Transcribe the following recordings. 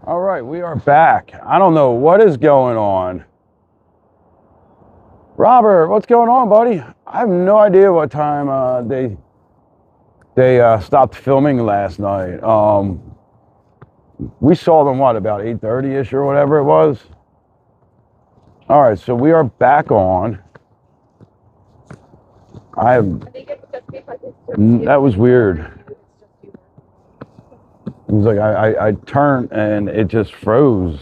All right, we are back. I don't know what is going on. Robert, what's going on, buddy? I have no idea what time they stopped filming last night. We saw them about 8:30ish or whatever it was. All right, so we are back on. That was weird. It was like I turned and it just froze.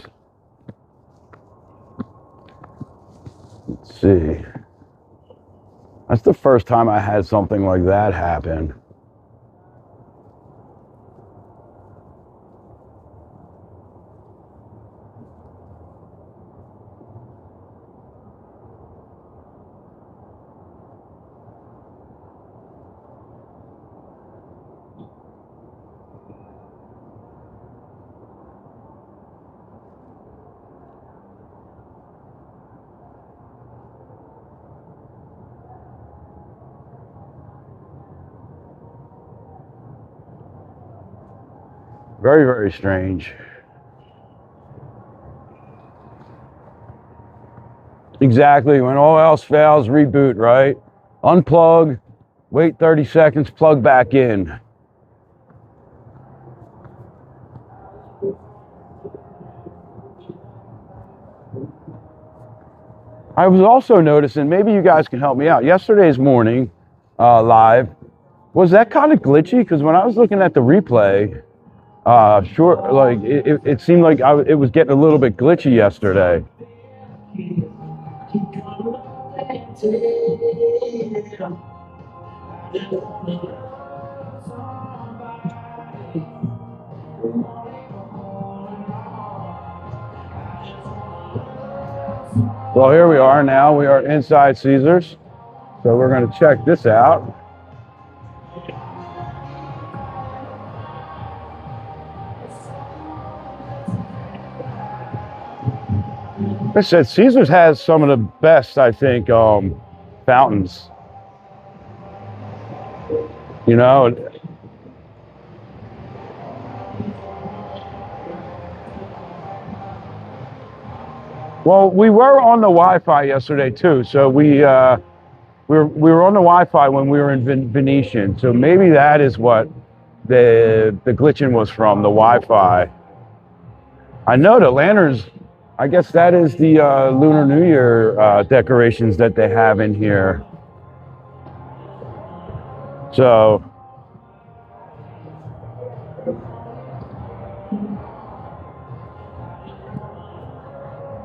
Let's see. That's the first time I had something like that happen. Very, very strange. Exactly. When all else fails, reboot, right? Unplug, wait 30 seconds, plug back in. I was also noticing, maybe you guys can help me out. Yesterday's morning live, was that kind of glitchy? Because when I was looking at the replay, sure, like it seemed like it was getting a little bit glitchy yesterday. Well, here we are now. We are inside Caesars. So we're going to check this out. Like I said, Caesars has some of the best, I think, fountains. You know, well, we were on the Wi-Fi yesterday too, so we were on the Wi-Fi when we were in Venetian. So maybe that is what the glitching was from, the Wi-Fi. I know the lanterns. I guess that is the Lunar New Year decorations that they have in here. So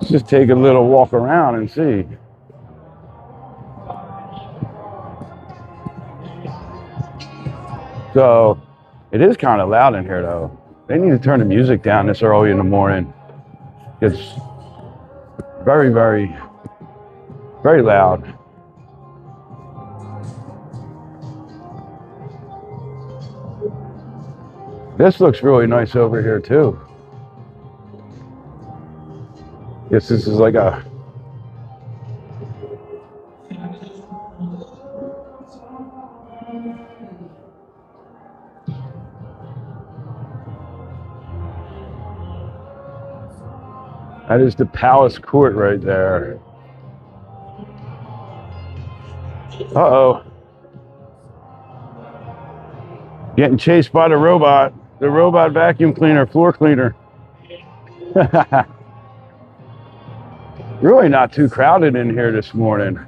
let's just take a little walk around and see. So it is kind of loud in here though. They need to turn the music down this early in the morning. It's very, very, very loud. This looks really nice over here too. Guess this is like a that is the Palace Court right there. Uh-oh. Getting chased by the robot vacuum cleaner, floor cleaner. Really not too crowded in here this morning.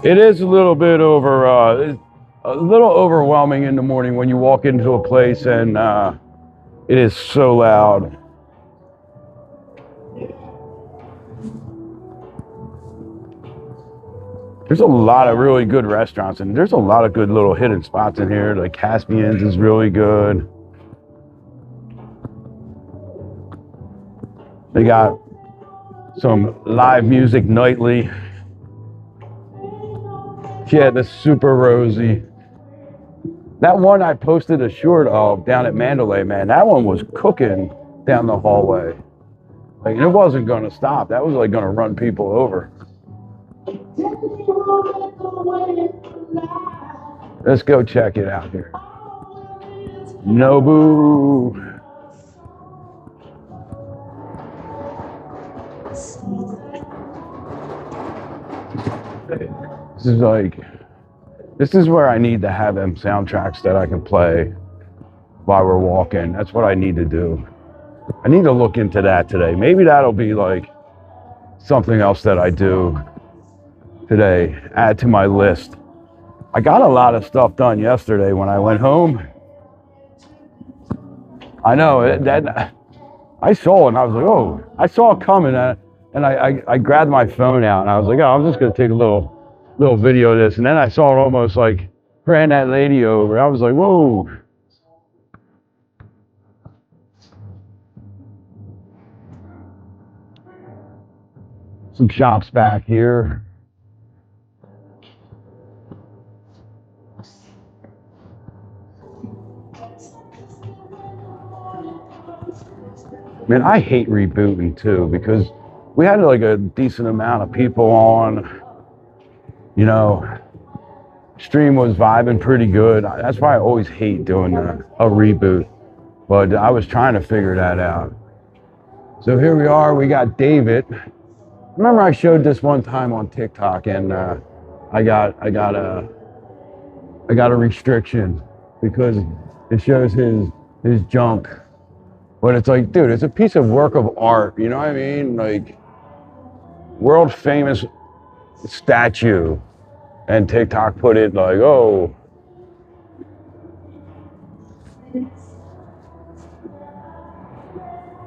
It is a little bit a little overwhelming in the morning when you walk into a place and it is so loud. There's a lot of really good restaurants and there's a lot of good little hidden spots in here. Like Caspian's is really good. They got some live music nightly. Yeah, the Super Rosie. That one I posted a short of down at Mandalay, man. That one was cooking down the hallway. Like, and it wasn't going to stop. That was like going to run people over. Let's go check it out here. Nobu. This is where I need to have them soundtracks that I can play while we're walking. That's what I need to do. I need to look into that today. Maybe that'll be like something else that I do today. Add to my list. I got a lot of stuff done yesterday when I went home. I know that I saw it and I was like, oh, I saw it coming, and I grabbed my phone out and I was like, oh, I'm just gonna take a little video of this, and then I saw it almost like ran that lady over. I was like, whoa. Some shops back here. Man, I hate rebooting too, because we had like a decent amount of people on. You know, stream was vibing pretty good. That's why I always hate doing a reboot. But I was trying to figure that out. So here we are. We got David. Remember I showed this one time on TikTok, and I got a restriction because it shows his junk. But it's like, dude, it's a piece of work of art. You know what I mean? Like, world famous statue, and TikTok put it like, oh,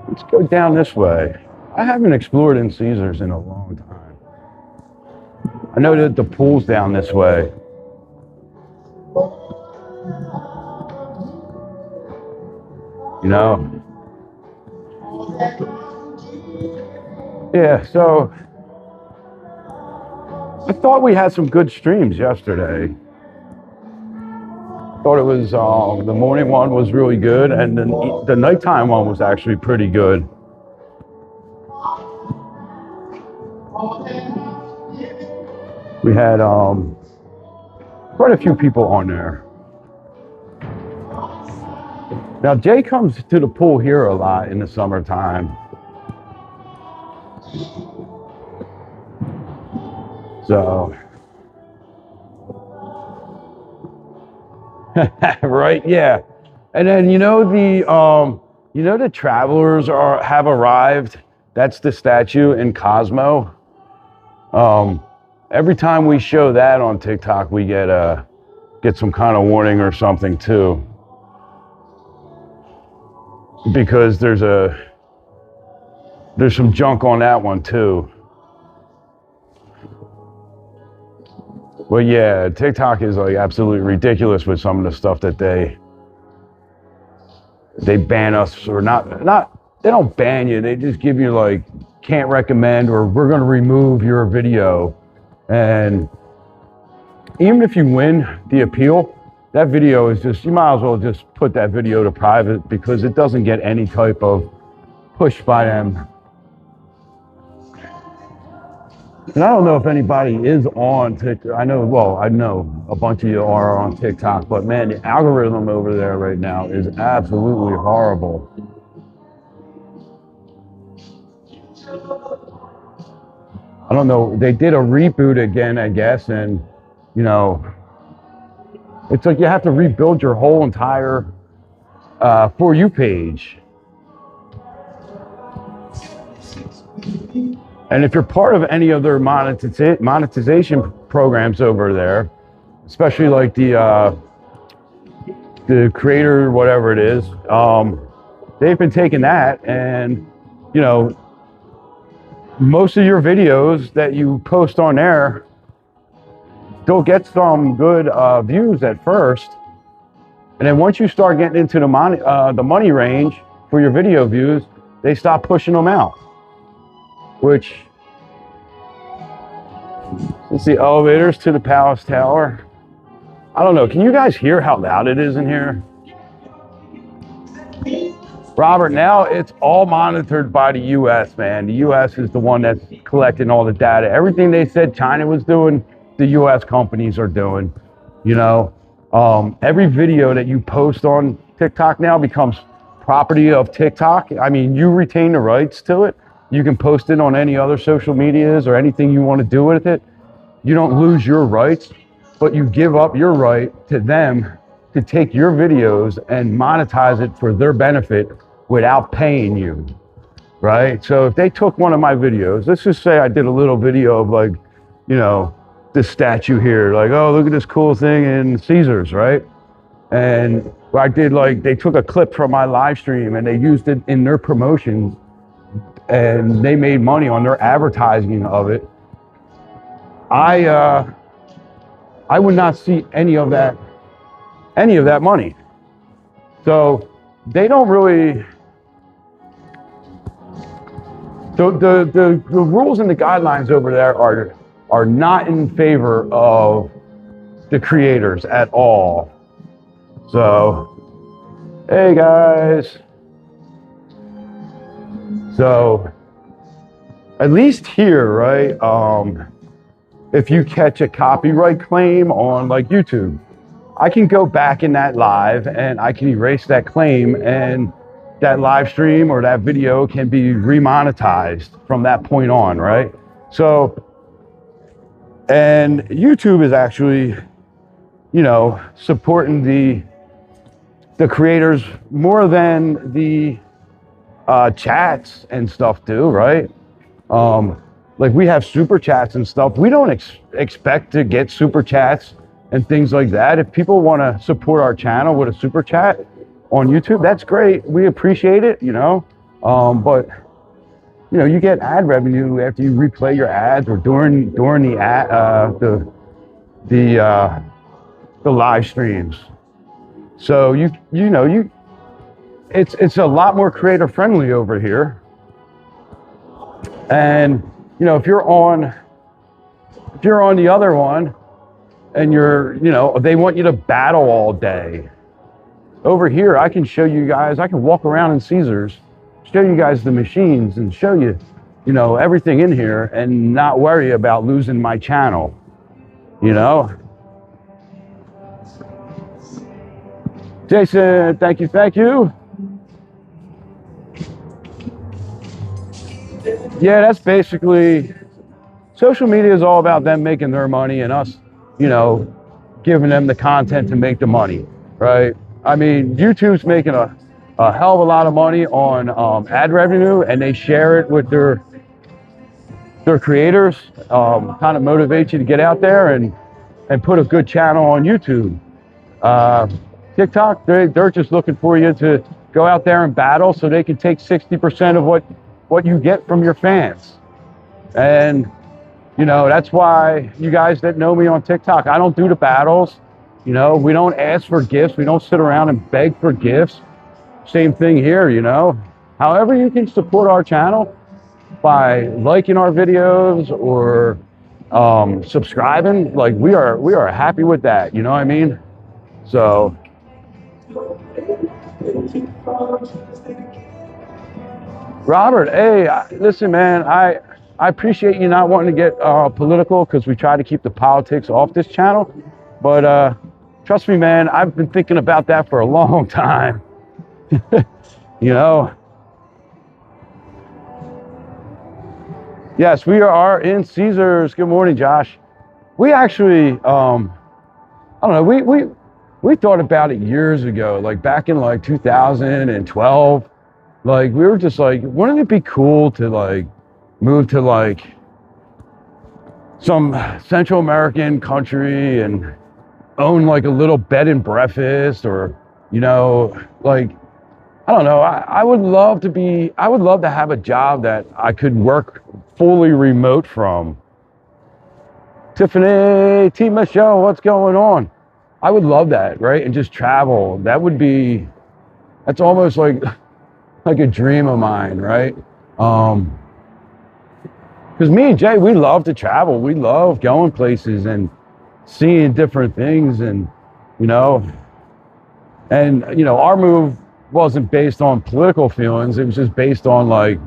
let's go down this way. I haven't explored in Caesars in a long time. I know that the pool's down this way. You know? Yeah, so I thought we had some good streams yesterday. Thought it was, the morning one was really good, and then the nighttime one was actually pretty good. We had quite a few people on there. Now, Jay comes to the pool here a lot in the summertime. So, right, yeah. And then the travelers have arrived. That's the statue in Cosmo. Every time we show that on TikTok, we get some kind of warning or something too, because there's some junk on that one too. Well, yeah, TikTok is like absolutely ridiculous with some of the stuff that they ban us, or not. They don't ban you. They just give you like, can't recommend, or we're going to remove your video. And even if you win the appeal, that video is just, you might as well just put that video to private, because it doesn't get any type of push by them. And I don't know if anybody is on TikTok. I know a bunch of you are on TikTok, but man, the algorithm over there right now is absolutely horrible. I don't know, they did a reboot again, I guess, and it's like you have to rebuild your whole entire For You page. And if you're part of any of their monetization programs over there, especially like the creator, whatever it is, they've been taking that, and most of your videos that you post on there, they'll get some good views at first, and then once you start getting into the money range for your video views, they stop pushing them out. Which, it's the elevators to the Palace Tower. I don't know, can you guys hear how loud it is in here? Robert, now it's all monitored by the US, man. The US is the one that's collecting all the data. Everything they said China was doing, the US companies are doing. You know, every video that you post on TikTok now becomes property of TikTok. I mean, you retain the rights to it. You can post it on any other social medias or anything you want to do with it. You don't lose your rights, but you give up your right to them to take your videos and monetize it for their benefit without paying you, right? So if they took one of my videos, let's just say I did a little video of like, you know, this statue here, like, oh, look at this cool thing in Caesars, right? And I did like, they took a clip from my live stream and they used it in their promotions and they made money on their advertising of it. I would not see any of that money. So they don't really, the rules and the guidelines over there are not in favor of the creators at all. So, hey guys. So, at least here, right? If you catch a copyright claim on like YouTube, I can go back in that live and I can erase that claim and that live stream or that video can be remonetized from that point on, right? So, and YouTube is actually, you know, supporting the creators more than the chats and stuff do, right? Like we have super chats and stuff. We don't expect to get super chats and things like that. If people want to support our channel with a super chat on YouTube, that's great. We appreciate it, you know. But you know, you get ad revenue after you replay your ads or during the ad, the live streams. So it's a lot more creator friendly over here. And you know, if you're on the other one and they want you to battle all day. Over here, I can show you guys, I can walk around in Caesars, show you guys the machines and show you, you know, everything in here and not worry about losing my channel, you know? Jason, thank you. Yeah, that's basically, social media is all about them making their money and us, you know, giving them the content to make the money, right? I mean, YouTube's making a hell of a lot of money on ad revenue and they share it with their creators, kind of motivate you to get out there and put a good channel on YouTube. TikTok, they're just looking for you to go out there and battle so they can take 60% of what you get from your fans. And, you know, that's why you guys that know me on TikTok, I don't do the battles. You know, we don't ask for gifts. We don't sit around and beg for gifts. Same thing here, you know. However you can support our channel by liking our videos or subscribing, like we are happy with that, you know what I mean? So Robert, hey, listen, man, I appreciate you not wanting to get political because we try to keep the politics off this channel. But trust me, man, I've been thinking about that for a long time. You know? Yes, we are in Caesars. Good morning, Josh. We actually, I don't know, we thought about it years ago, like back in like 2012. Like we were just like, wouldn't it be cool to like move to like some Central American country and own like a little bed and breakfast, or, you know, like, I don't know. I would love to have a job that I could work fully remote from. Tiffany, T. Michelle, what's going on? I would love that, right? And just travel. That's almost like a dream of mine, right? Because me and Jay, we love to travel. We love going places and seeing different things, and you know, our move wasn't based on political feelings. It was just based on like,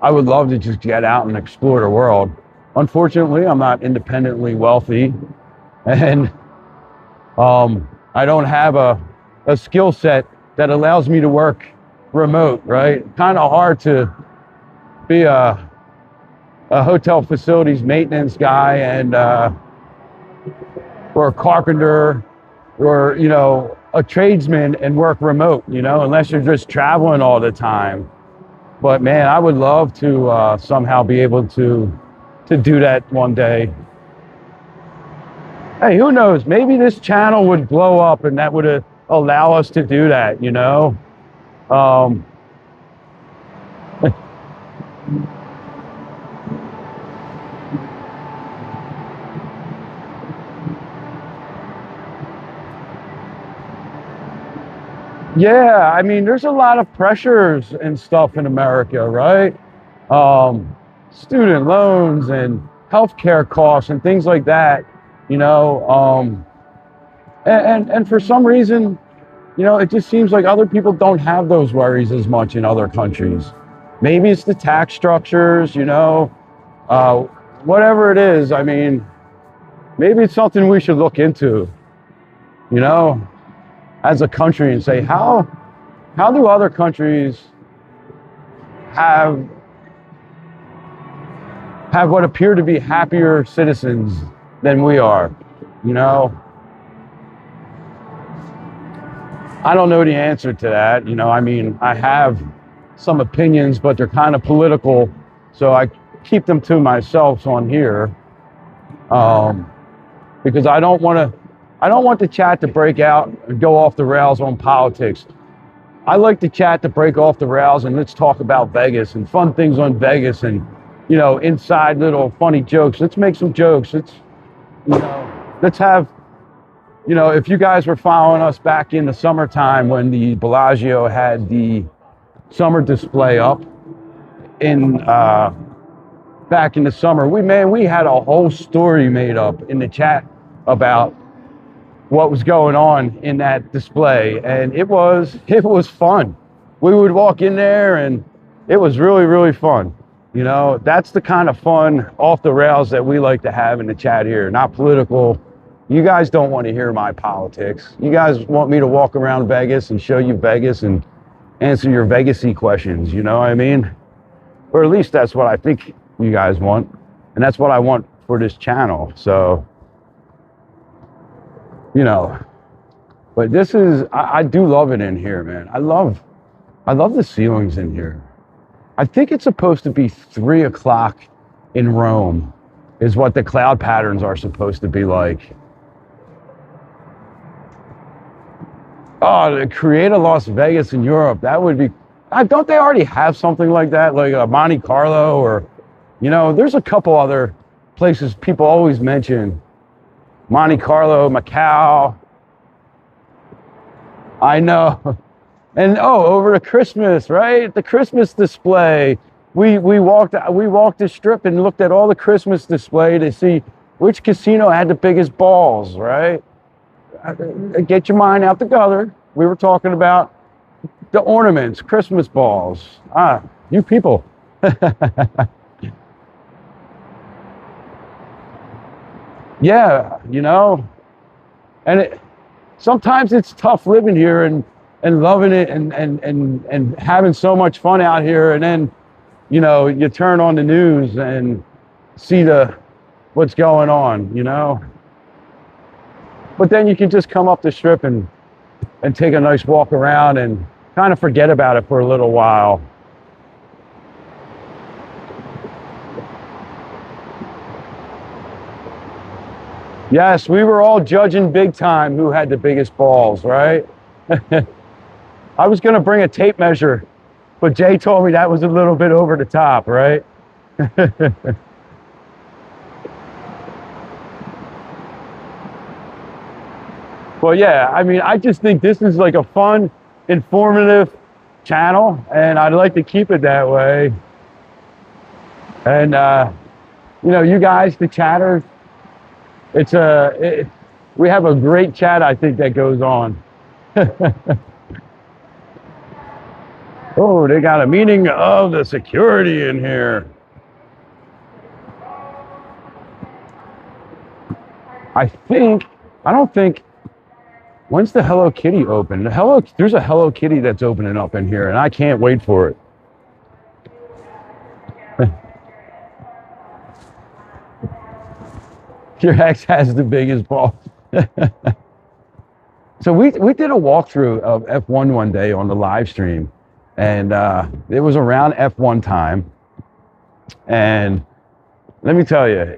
I would love to just get out and explore the world. Unfortunately, I'm not independently wealthy, and I don't have a skill set that allows me to work remote, right? Kind of hard to be a hotel facilities maintenance guy and or a carpenter or, you know, a tradesman and work remote, you know, unless you're just traveling all the time. But man, I would love to somehow be able to do that one day. Hey, who knows? Maybe this channel would blow up and that would allow us to do that, you know? Yeah, I mean, there's a lot of pressures and stuff in America, right? Student loans and healthcare costs and things like that, you know. And for some reason, you know, it just seems like other people don't have those worries as much in other countries. Maybe it's the tax structures, you know, whatever it is. I mean, maybe it's something we should look into, you know, as a country and say, how do other countries have what appear to be happier citizens than we are, you know? I don't know the answer to that, you know. I mean, I have some opinions, but they're kind of political, so I keep them to myself on here, because I don't want the chat to break out and go off the rails on politics. I like the chat to break off the rails and let's talk about Vegas and fun things on Vegas and, you know, inside little funny jokes. Let's make some jokes. Let's have, you know, if you guys were following us back in the summertime when the Bellagio had the summer display up in back in the summer, we had a whole story made up in the chat about what was going on in that display, and it was fun. We would walk in there and it was really, really fun. You know, that's the kind of fun off the rails that we like to have in the chat here, not political. You guys don't want to hear my politics. You guys want me to walk around Vegas and show you Vegas and answer your Vegas-y questions, you know what I mean? Or at least that's what I think you guys want, and that's what I want for this channel. So, you know, but this is, I do love it in here, man. I love the ceilings in here. I think it's supposed to be 3 o'clock in Rome is what the cloud patterns are supposed to be like. Oh, to create a Las Vegas in Europe, that would be, don't they already have something like that? Like a Monte Carlo, or, you know, there's a couple other places people always mention. Monte Carlo, Macau. I know. And over to Christmas, right? The Christmas display. We walked the strip and looked at all the Christmas display to see which casino had the biggest balls, right? Get your mind out the gutter. We were talking about the ornaments, Christmas balls. You people. Yeah, you know, and sometimes it's tough living here and loving it and having so much fun out here, and then, you know, you turn on the news and see what's going on, you know. But then you can just come up the strip and take a nice walk around and kind of forget about it for a little while. Yes, we were all judging big time who had the biggest balls, right? I was going to bring a tape measure, but Jay told me that was a little bit over the top, right? Well, yeah, I mean, I just think this is like a fun, informative channel, and I'd like to keep it that way. And, you know, you guys, the chatters, we have a great chat, I think, that goes on. Oh, they got a meeting of the security in here. I don't think, when's the Hello Kitty open? There's a Hello Kitty that's opening up in here, and I can't wait for it. Your ex has the biggest balls. So we did a walkthrough of F1 one day on the live stream, and it was around F1 time. And let me tell you,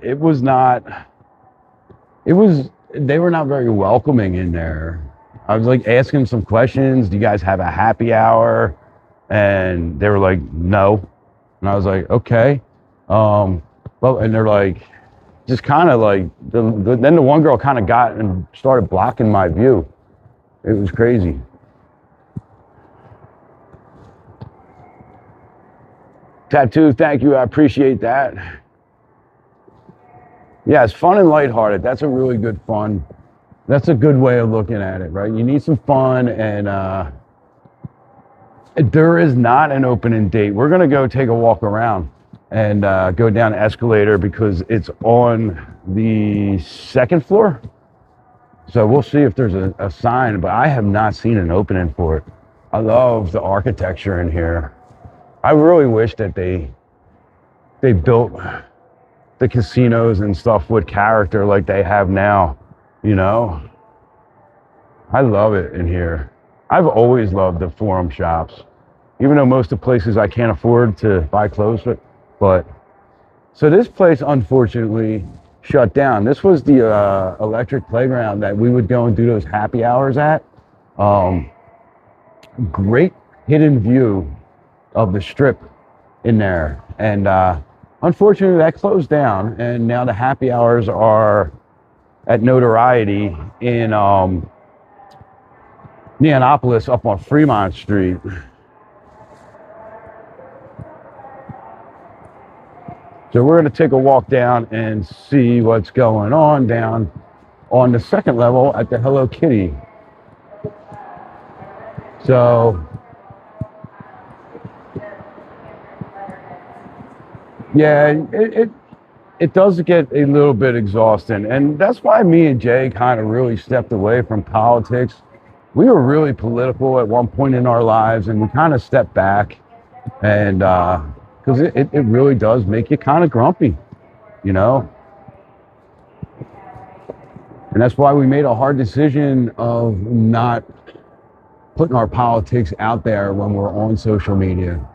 they were not very welcoming in there. I was like asking some questions. Do you guys have a happy hour? And they were like, no. And I was like, okay. Well, and they're like, just kind of like, then the one girl kind of got and started blocking my view. It was crazy. Tattoo, thank you. I appreciate that. Yeah, it's fun and lighthearted. That's a really good fun. That's a good way of looking at it, right? You need some fun, and there is not an opening date. We're going to go take a walk around and go down the escalator because it's on the second floor. So we'll see if there's a sign, but I have not seen an opening for it. I love the architecture in here. I really wish that they built the casinos and stuff with character like they have now, you know? I love it in here. I've always loved the Forum shops, even though most of the places I can't afford to buy clothes with. But so this place, unfortunately, shut down. This was the electric playground that we would go and do those happy hours at. Great hidden view of the Strip in there. And unfortunately, that closed down. And now the happy hours are at Notoriety in Neonopolis up on Fremont Street. So we're going to take a walk down and see what's going on down on the second level at the Hello Kitty. So, yeah, it does get a little bit exhausting. And that's why me and Jay kind of really stepped away from politics. We were really political at one point in our lives, and we kind of stepped back. And because it really does make you kind of grumpy, you know? And that's why we made a hard decision of not putting our politics out there when we're on social media.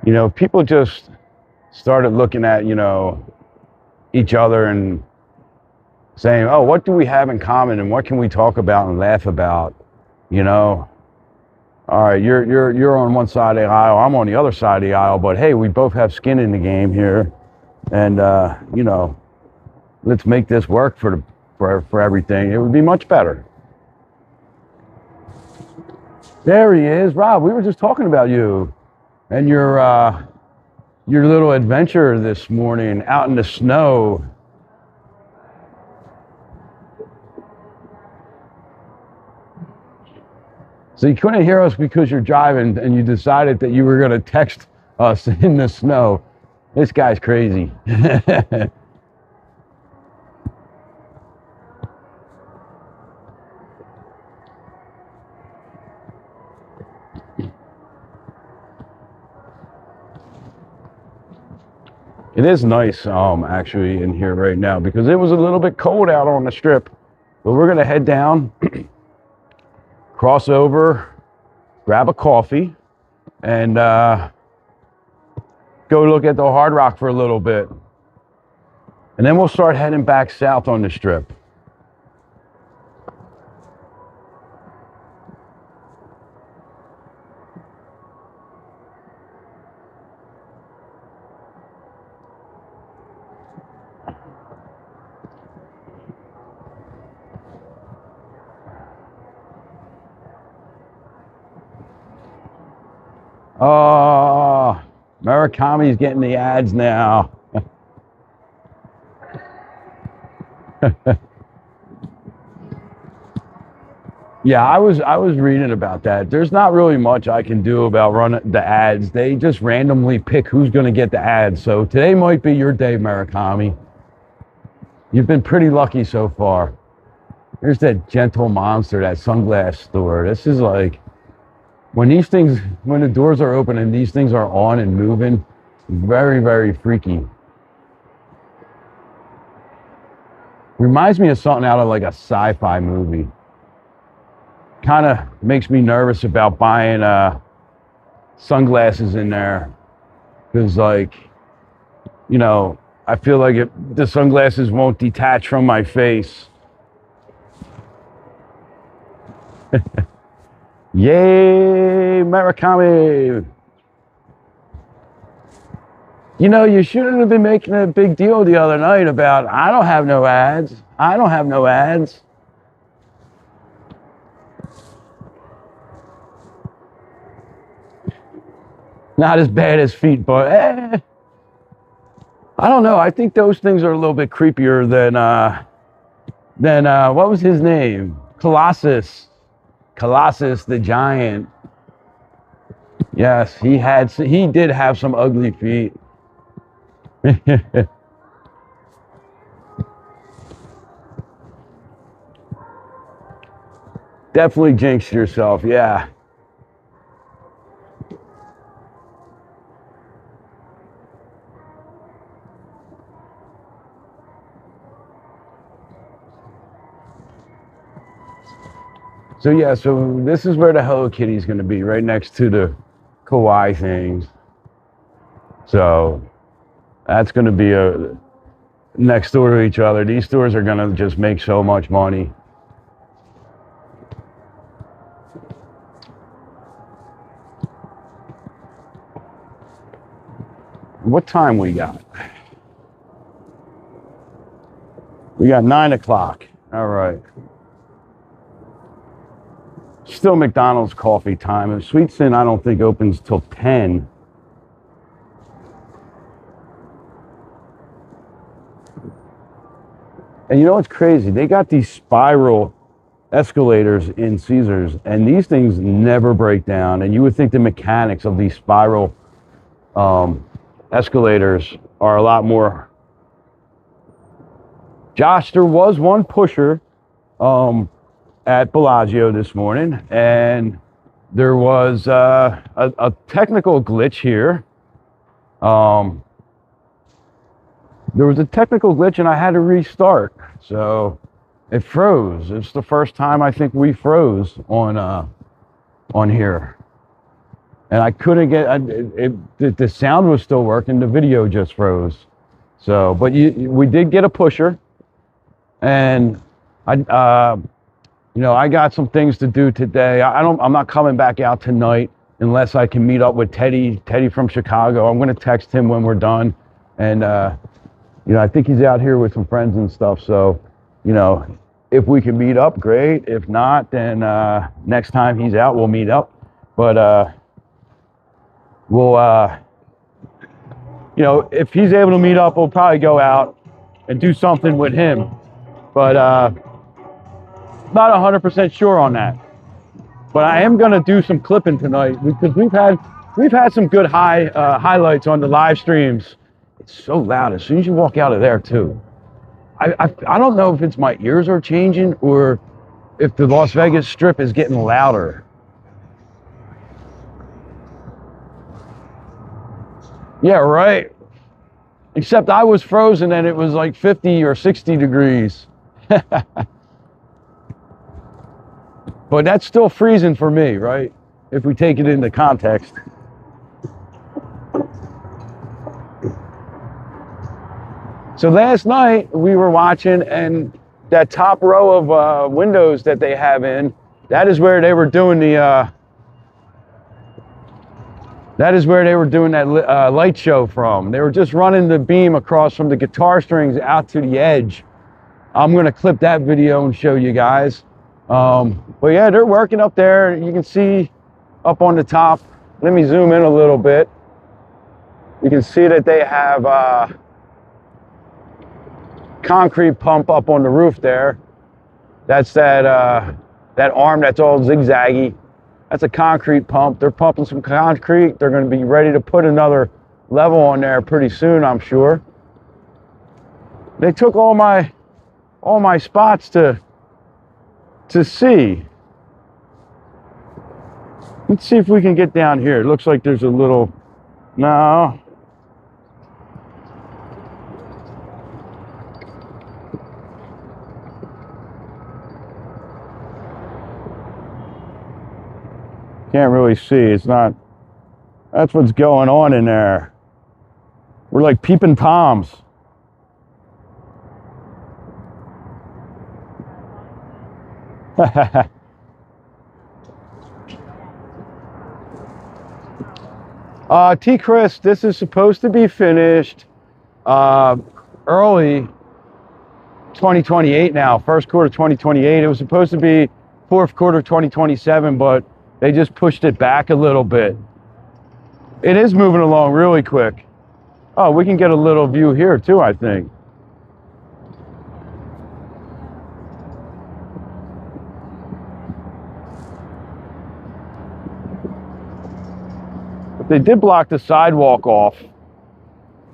You know, people just started looking at, you know, each other and saying, oh, what do we have in common and what can we talk about and laugh about, you know? All right, you're on one side of the aisle, I'm on the other side of the aisle, but hey, we both have skin in the game here, and you know, let's make this work for everything. It would be much better. There he is, Rob. We were just talking about you and your little adventure this morning out in the snow. So you couldn't hear us because you're driving and you decided that you were going to text us in the snow. This guy's crazy. It is nice actually in here right now because it was a little bit cold out on the Strip. But we're going to head down, cross over, grab a coffee, and go look at the Hard Rock for a little bit. And then we'll start heading back south on the Strip. Oh, Murakami's getting the ads now. Yeah, I was reading about that. There's not really much I can do about running the ads. They just randomly pick who's going to get the ads. So today might be your day, Murakami. You've been pretty lucky so far. There's that Gentle Monster, that sunglass store. This is like, when the doors are open and these things are on and moving, very, very freaky. Reminds me of something out of like a sci-fi movie. Kind of makes me nervous about buying sunglasses in there, because like, you know, I feel like the sunglasses won't detach from my face. Yay, Murakami! You know, you shouldn't have been making a big deal the other night about, I don't have no ads. I don't have no ads. Not as bad as feet, but I don't know. I think those things are a little bit creepier than what was his name? Colossus the giant. Yes, he did have some ugly feet. Definitely jinxed yourself, yeah. So yeah, so this is where the Hello Kitty is going to be, right next to the kawaii things. So that's going to be next door to each other. These stores are going to just make so much money. What time we got? We got 9 o'clock. All right. Still McDonald's coffee time. And Sweet Sin, I don't think opens till 10. And you know what's crazy? They got these spiral escalators in Caesars, and these things never break down. And you would think the mechanics of these spiral escalators are a lot more. Josh, there was one pusher at Bellagio this morning, and there was a technical glitch here. There was a technical glitch and I had to restart, so it froze. It's the first time I think we froze on here, and I couldn't get the sound was still working, the video just froze. So, but we did get a pusher, and you know, I got some things to do today. I'm not coming back out tonight unless I can meet up with Teddy from Chicago. I'm going to text him when we're done. And, you know, I think he's out here with some friends and stuff. So, you know, if we can meet up, great. If not, then next time he's out, we'll meet up. But we'll, you know, if he's able to meet up, we'll probably go out and do something with him. But, not 100% sure on that, but I am going to do some clipping tonight, because we've had some good highlights on the live streams. It's so loud as soon as you walk out of there too. I don't know if it's my ears are changing or if the Las Vegas Strip is getting louder. Yeah, right. Except I was frozen and it was like 50 or 60 degrees. But that's still freezing for me, right? If we take it into context. So last night we were watching, and that top row of windows that they have in, that is where they were doing the light show from. They were just running the beam across from the guitar strings out to the edge. I'm going to clip that video and show you guys. But yeah, they're working up there. You can see up on the top. Let me zoom in a little bit. You can see that they have concrete pump up on the roof there. That's that arm that's all zigzaggy. That's a concrete pump. They're pumping some concrete. They're going to be ready to put another level on there pretty soon, I'm sure. They took all my spots to see. Let's see if we can get down here. It looks like there's a little, no. Can't really see. It's not, that's what's going on in there. We're like peeping Toms. T. Chris, this is supposed to be finished early 2028 now, first quarter 2028. It was supposed to be fourth quarter 2027, but they just pushed it back a little bit. It is moving along really quick. Oh, we can get a little view here too, I think. But they did block the sidewalk off,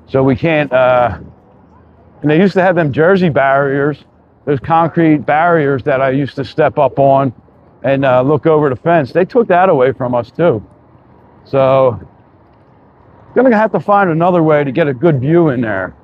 so we can't, and they used to have them Jersey barriers, those concrete barriers that I used to step up on and look over the fence. They took that away from us too. So, gonna have to find another way to get a good view in there.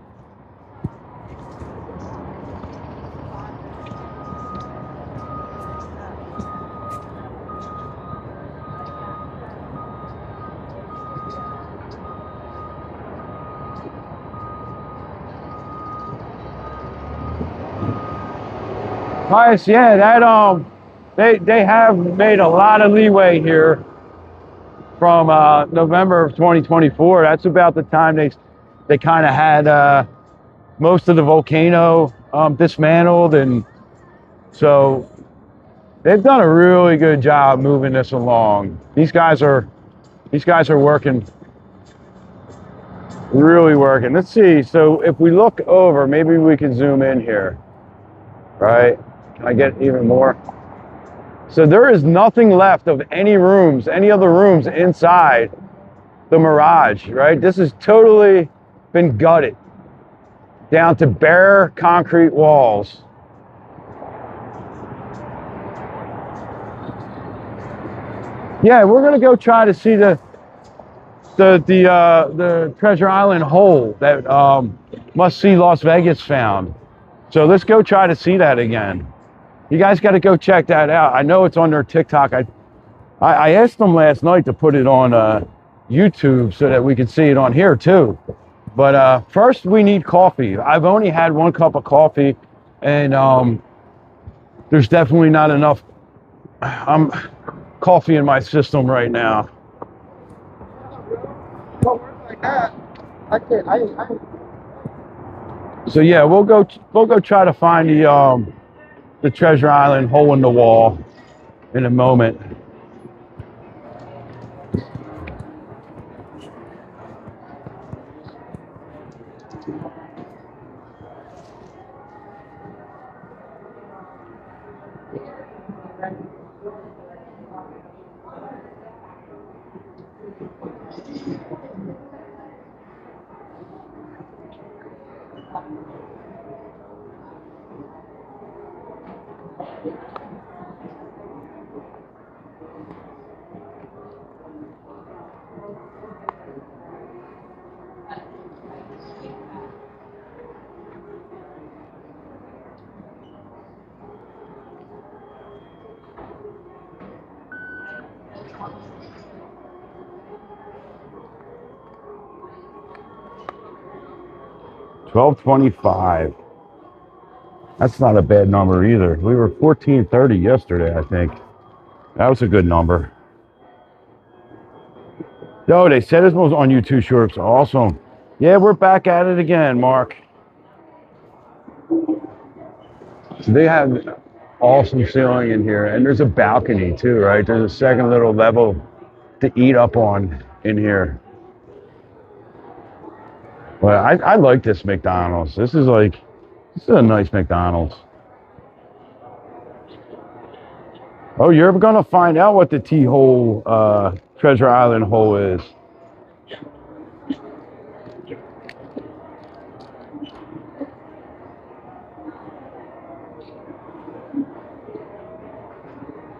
Nice, yeah, that they have made a lot of leeway here from November of 2024. That's about the time they kind of had most of the volcano dismantled, and so they've done a really good job moving this along. These guys are working, really working. Let's see. So if we look over, maybe we can zoom in here, right? Can I get even more? So there is nothing left of any rooms, any other rooms inside the Mirage, right? This has totally been gutted down to bare concrete walls. Yeah, we're gonna go try to see the Treasure Island hole that Must See Las Vegas found. So let's go try to see that again. You guys got to go check that out. I know it's on their TikTok. I asked them last night to put it on YouTube so that we could see it on here too. But first we need coffee. I've only had one cup of coffee, and there's definitely not enough coffee in my system right now. So yeah, we'll go try to find the Treasure Island hole in the wall in a moment. $12.25. That's not a bad number either. We were $14.30 yesterday, I think. That was a good number. Yo, they said this was on YouTube Shorts. Awesome. Yeah, we're back at it again, Mark. So they have awesome ceiling in here, and there's a balcony too, right? There's a second little level to eat up on in here. Well, I like this McDonald's. This is like This is a nice McDonald's. Oh, you're gonna find out what the T-hole, Treasure Island hole is.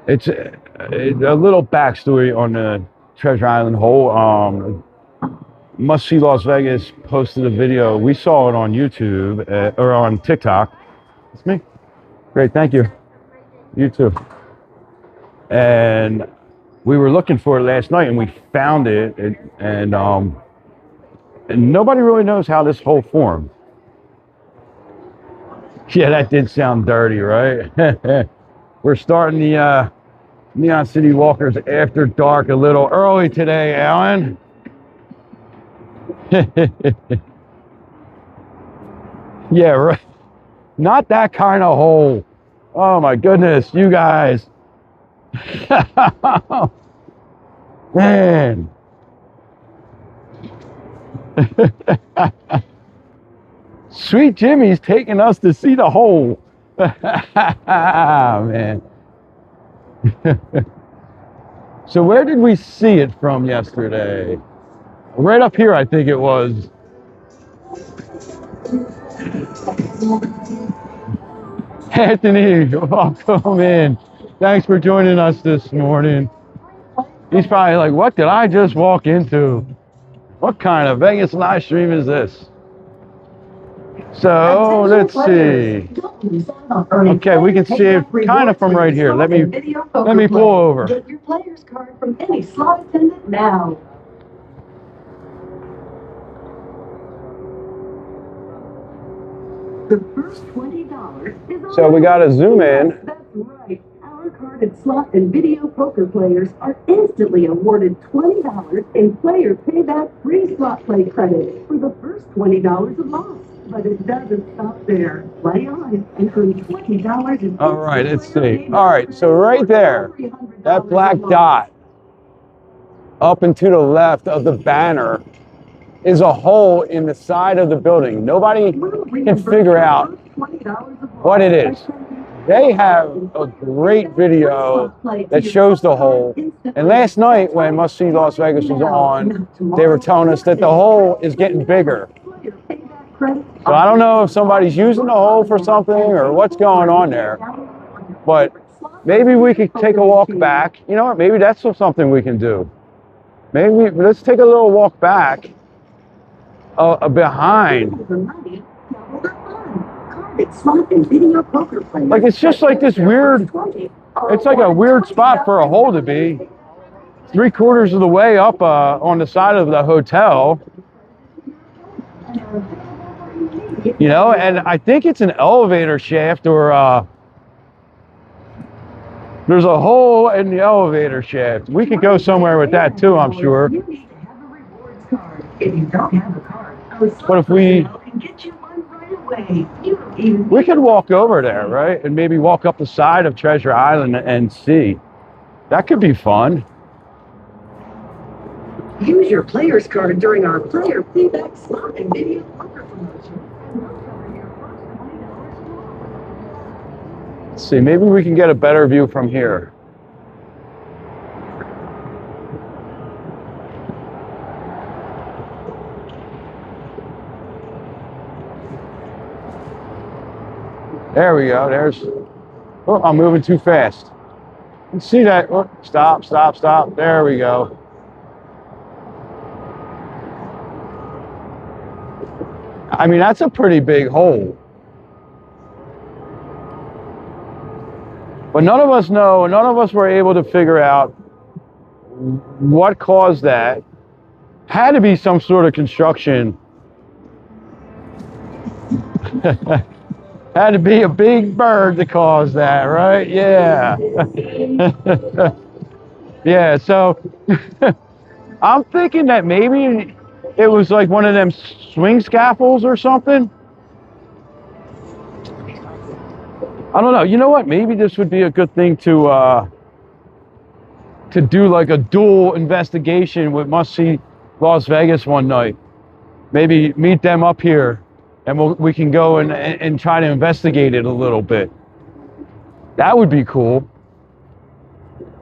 It's a little backstory on the Treasure Island hole. Must See Las Vegas posted a video. We saw it on YouTube or on TikTok. It's me. Great, thank you. You too. And we were looking for it last night, and we found it. And nobody really knows how this hole formed. Yeah, that did sound dirty, right? We're starting the NeonCityWalkers after dark a little early today, Alan. Yeah, right. Not that kind of hole. Oh my goodness, you guys. Man. Sweet Jimmy's taking us to see the hole. Man. So where did we see it from yesterday? Right up here, I think it was. Anthony, welcome in. Thanks for joining us this morning. He's probably like, what did I just walk into? What kind of Vegas live stream is this? So let's see. Okay, we can see it kind of from right here. Let me pull over. Get your player's card from any slot attendant now. The first $20 is so we got to zoom in. That's right. Our carded slot and video poker players are instantly awarded $20 in player payback free slot play credit for the first $20 of loss. But it doesn't stop there. Play on and earn $20 in. All right, let's see. All right, so right there, that black dot up and to the left of the banner is a hole in the side of the building. Nobody can figure out what it is. They have a great video that shows the hole. And last night when Must See Las Vegas was on, they were telling us that the hole is getting bigger. So I don't know if somebody's using the hole for something or what's going on there. But maybe we could take a walk back. You know what? Maybe that's something we can do. Maybe let's take a little walk back. Behind. Like it's just like this weird, it's like a weird spot for a hole to be. 3/4 of the way up on the side of the hotel. You know, and I think it's an elevator shaft or there's a hole in the elevator shaft. We could go somewhere with that too, I'm sure. If you don't have a card, but if we can get you one right away. We could walk over there, right? And maybe walk up the side of Treasure Island and see. That could be fun. Use your player's card during our player payback slot and video poker promotion. Let's see, maybe we can get a better view from here. There we go. There's. Oh, I'm moving too fast. You see that? Oh, stop, stop, stop. There we go. I mean, that's a pretty big hole. But none of us know, none of us were able to figure out what caused that. Had to be some sort of construction. Had to be a big bird to cause that, right? Yeah. Yeah, so I'm thinking that maybe it was like one of them swing scaffolds or something. I don't know. You know what? Maybe this would be a good thing to do like a dual investigation with Must See Las Vegas one night. Maybe meet them up here and we can go and try to investigate it a little bit. That would be cool.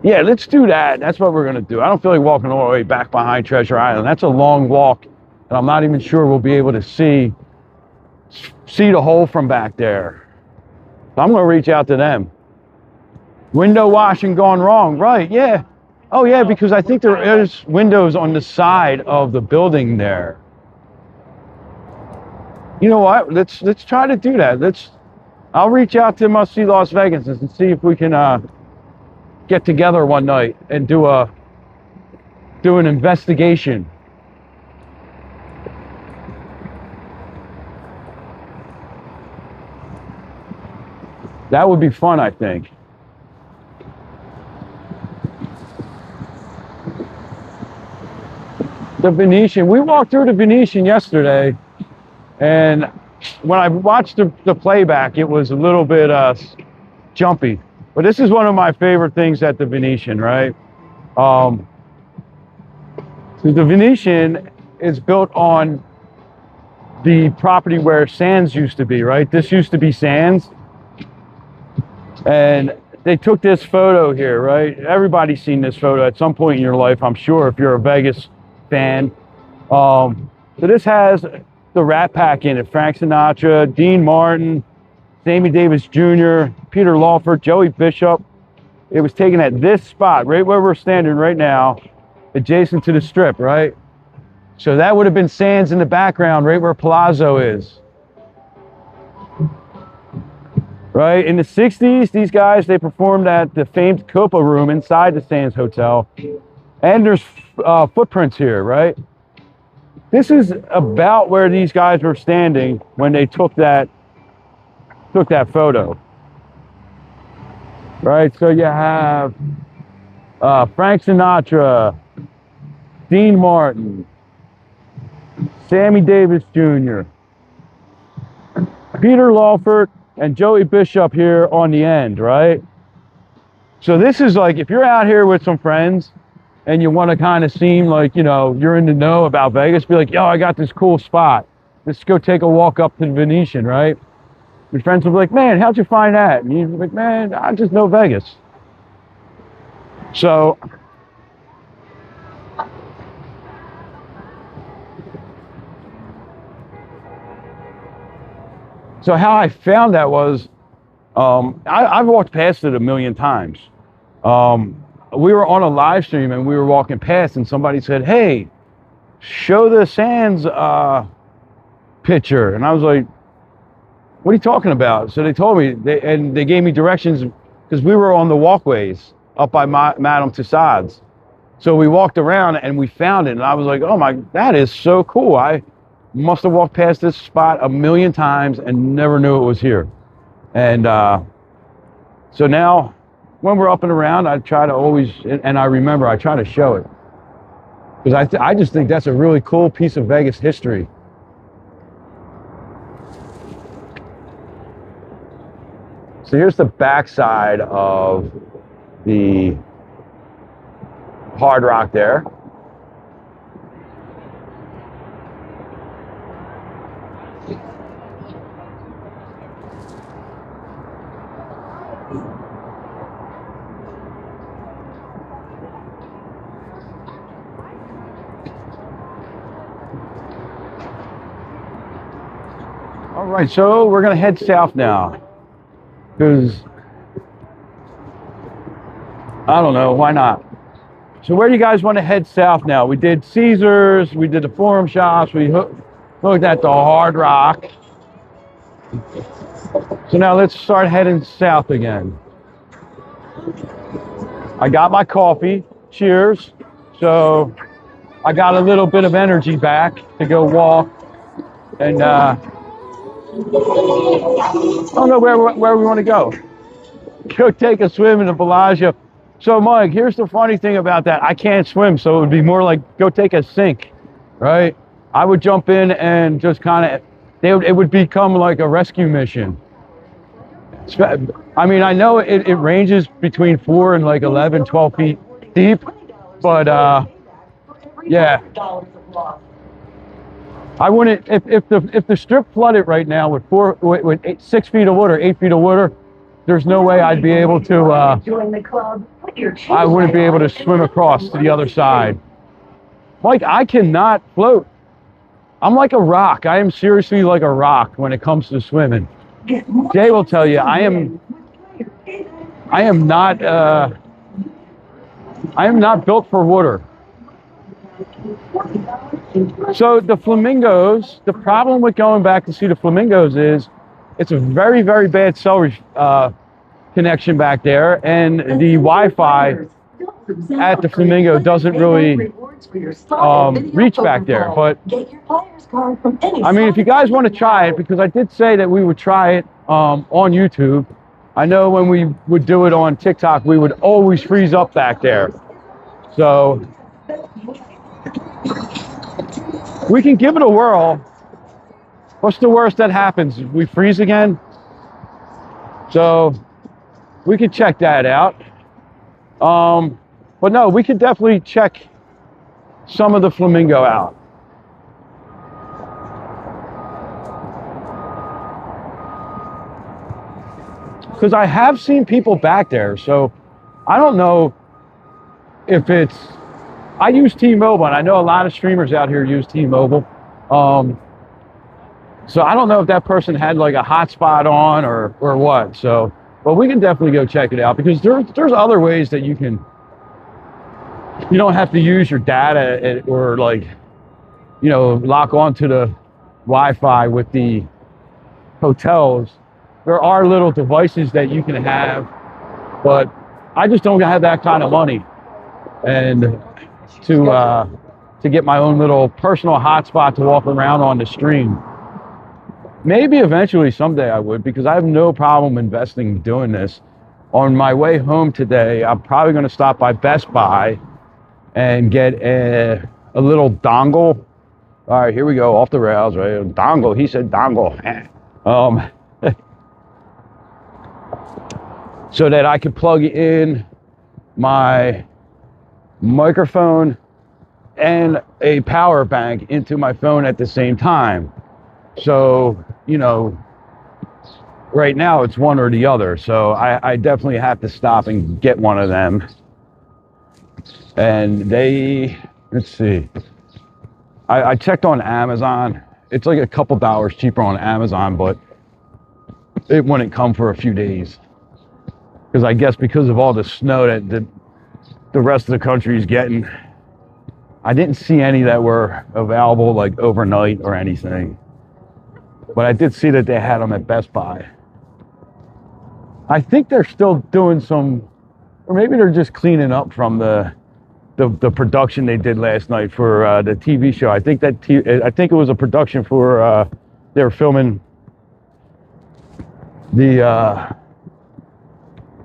Yeah, let's do that. That's what we're gonna do. I don't feel like walking all the way back behind Treasure Island. That's a long walk, and I'm not even sure we'll be able to see the hole from back there. So I'm gonna reach out to them. Window washing gone wrong, right? Yeah. Oh yeah, because I think there is windows on the side of the building there. You know what? Let's try to do that. I'll reach out to Must See Las Vegas and see if we can get together one night and do an investigation. That would be fun, I think. The Venetian. We walked through the Venetian yesterday, and when I watched the playback, it was a little bit jumpy. But this is one of my favorite things at the Venetian, right? So the Venetian is built on the property where Sands used to be, right? This used to be Sands. And they took this photo here, right? Everybody's seen this photo at some point in your life, I'm sure, if you're a Vegas fan. So this has the Rat Pack in it. Frank Sinatra, Dean Martin, Sammy Davis Jr., Peter Lawford, Joey Bishop. It was taken at this spot, right where we're standing right now, adjacent to the Strip, right? So that would have been Sands in the background, right where Palazzo is. Right, in the 60s, these guys, they performed at the famed Copa Room inside the Sands Hotel. And there's footprints here, right? This is about where these guys were standing when they took that photo. Right, so you have Frank Sinatra, Dean Martin, Sammy Davis Jr., Peter Lawford, and Joey Bishop here on the end, right? So this is like, if you're out here with some friends and you want to kind of seem like, you know, you're in the know about Vegas, be like, yo, I got this cool spot. Let's go take a walk up to the Venetian, right? Your friends will be like, man, how'd you find that? And you're like, man, I just know Vegas. So how I found that was, I've walked past it a million times. We were on a live stream and we were walking past and somebody said, hey, show the Sands picture. And I was like, what are you talking about? So they told me, they gave me directions because we were on the walkways up by Madame Tussauds. So we walked around and we found it and I was like, oh my, that is so cool. I must have walked past this spot a million times and never knew it was here. And so now when we're up and around, I try to always, and I remember, I try to show it. Because I just think that's a really cool piece of Vegas history. So here's the backside of the Hard Rock there. All right, so we're gonna head south now, because I don't know, why not? So where do you guys want to head south now? We did Caesars, we did the Forum Shops, we looked at the Hard Rock. So now let's start heading south again. I got my coffee, cheers. So I got a little bit of energy back to go walk and I don't know where we want to go. Go take a swim in the Bellagio. So Mike, here's the funny thing about that. I can't swim, so it would be more like go take a sink, right? I would jump in and just kind of, it would become like a rescue mission. I mean, I know it ranges between 4 and like 11, 12 feet deep, but yeah. I wouldn't, if the strip flooded right now with 6 feet of water, 8 feet of water, there's no way I'd be able to, Join the club. Put your I wouldn't be able to swim across to the other side. Mike, I cannot float. I'm like a rock. I am seriously like a rock when it comes to swimming. Jay will tell you, I am not built for water. So the flamingos, the problem with going back to see the flamingos is it's a very, very bad cell connection back there, and the Wi-Fi at the flamingo doesn't really reach back there. But I mean, if you guys want to try it, because I did say that we would try it on YouTube. I know when we would do it on TikTok, we would always freeze up back there. So we can give it a whirl. What's the worst that happens? We freeze again? So we could check that out. But no, we could definitely check some of the flamingo out. Because I have seen people back there, so I don't know if it's... I use T-Mobile, and I know a lot of streamers out here use T-Mobile. So I don't know if that person had like a hotspot on or what. So, but we can definitely go check it out, because there's other ways that you don't have to use your data or like, lock onto the Wi-Fi with the hotels. There are little devices that you can have, but I just don't have that kind of money. And to get my own little personal hotspot to walk around on the stream. Maybe eventually someday I would, because I have no problem investing in doing this. On my way home today, I'm probably going to stop by Best Buy and get a little dongle. All right, here we go, off the rails, right? Dongle, he said dongle. So that I could plug in my microphone and a power bank into my phone at the same time. So, right now it's one or the other. So I definitely have to stop and get one of them. And let's see. I checked on Amazon. It's like a couple dollars cheaper on Amazon, but it wouldn't come for a few days. Because I guess because of all the snow that the rest of the country is getting, I didn't see any that were available like overnight or anything. But I did see that they had them at Best Buy. I think they're still doing some, or maybe they're just cleaning up from the production they did last night for the TV show. I think it was a production for they were filming that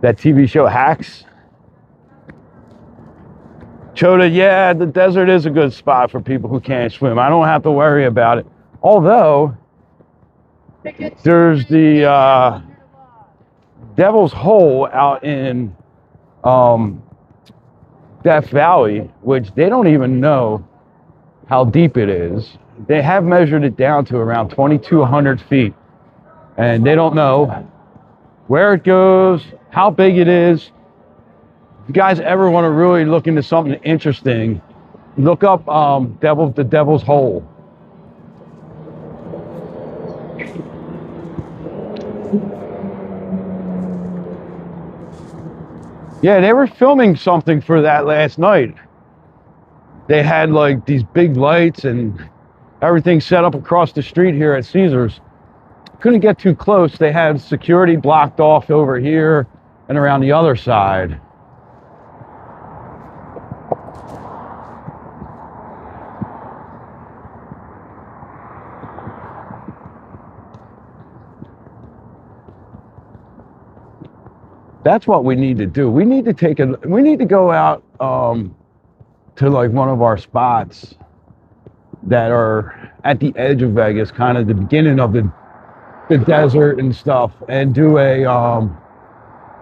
TV show Hacks. Choda, yeah, the desert is a good spot for people who can't swim. I don't have to worry about it. Although there's the Devil's Hole out in Death Valley, which they don't even know how deep it is. They have measured it down to around 2,200 feet, and they don't know where it goes, how big it is. If you guys ever want to really look into something interesting, look up the Devil's Hole. Yeah, they were filming something for that last night. They had like these big lights and everything set up across the street here at Caesars. Couldn't get too close. They had security blocked off over here and around the other side. That's what we need to do. We need to go out to like one of our spots that are at the edge of Vegas, kind of the beginning of the desert and stuff, and do a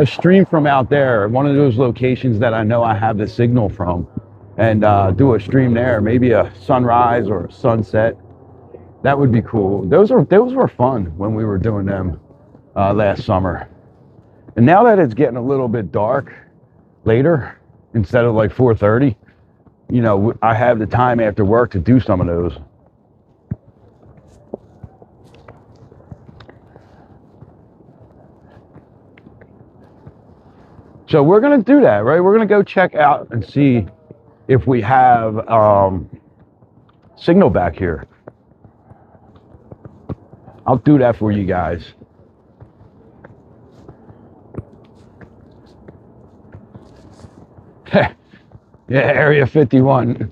stream from out there, one of those locations that I know I have the signal from, and do a stream there, maybe a sunrise or a sunset. That would be cool. Those were fun when we were doing them last summer. And now that it's getting a little bit dark later, instead of like 4:30, you know, I have the time after work to do some of those. So we're gonna do that, right? We're gonna go check out and see if we have signal back here. I'll do that for you guys. Yeah, Area 51.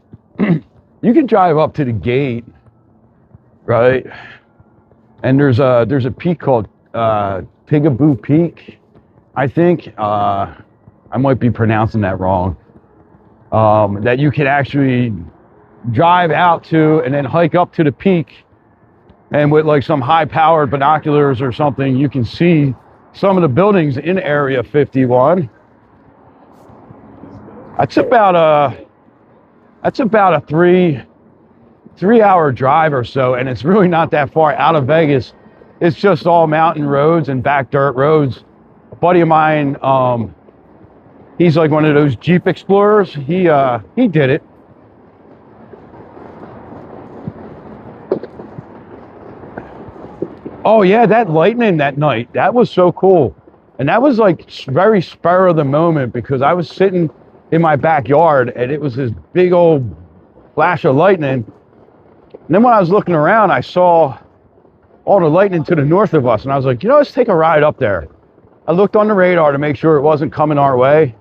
You can drive up to the gate, right? And there's a peak called Pigaboo Peak, I think. I might be pronouncing that wrong. That you can actually drive out to and then hike up to the peak, and with like some high-powered binoculars or something, you can see some of the buildings in Area 51. That's about a 3-hour drive or so, and it's really not that far out of Vegas. It's just all mountain roads and back dirt roads. A buddy of mine, he's like one of those Jeep Explorers. He did it. Oh yeah, that lightning that night, that was so cool. And that was like very spur of the moment, because I was sitting in my backyard and it was this big old flash of lightning. And then when I was looking around, I saw all the lightning to the north of us, and I was like, you know, let's take a ride up there. I looked on the radar to make sure it wasn't coming our way,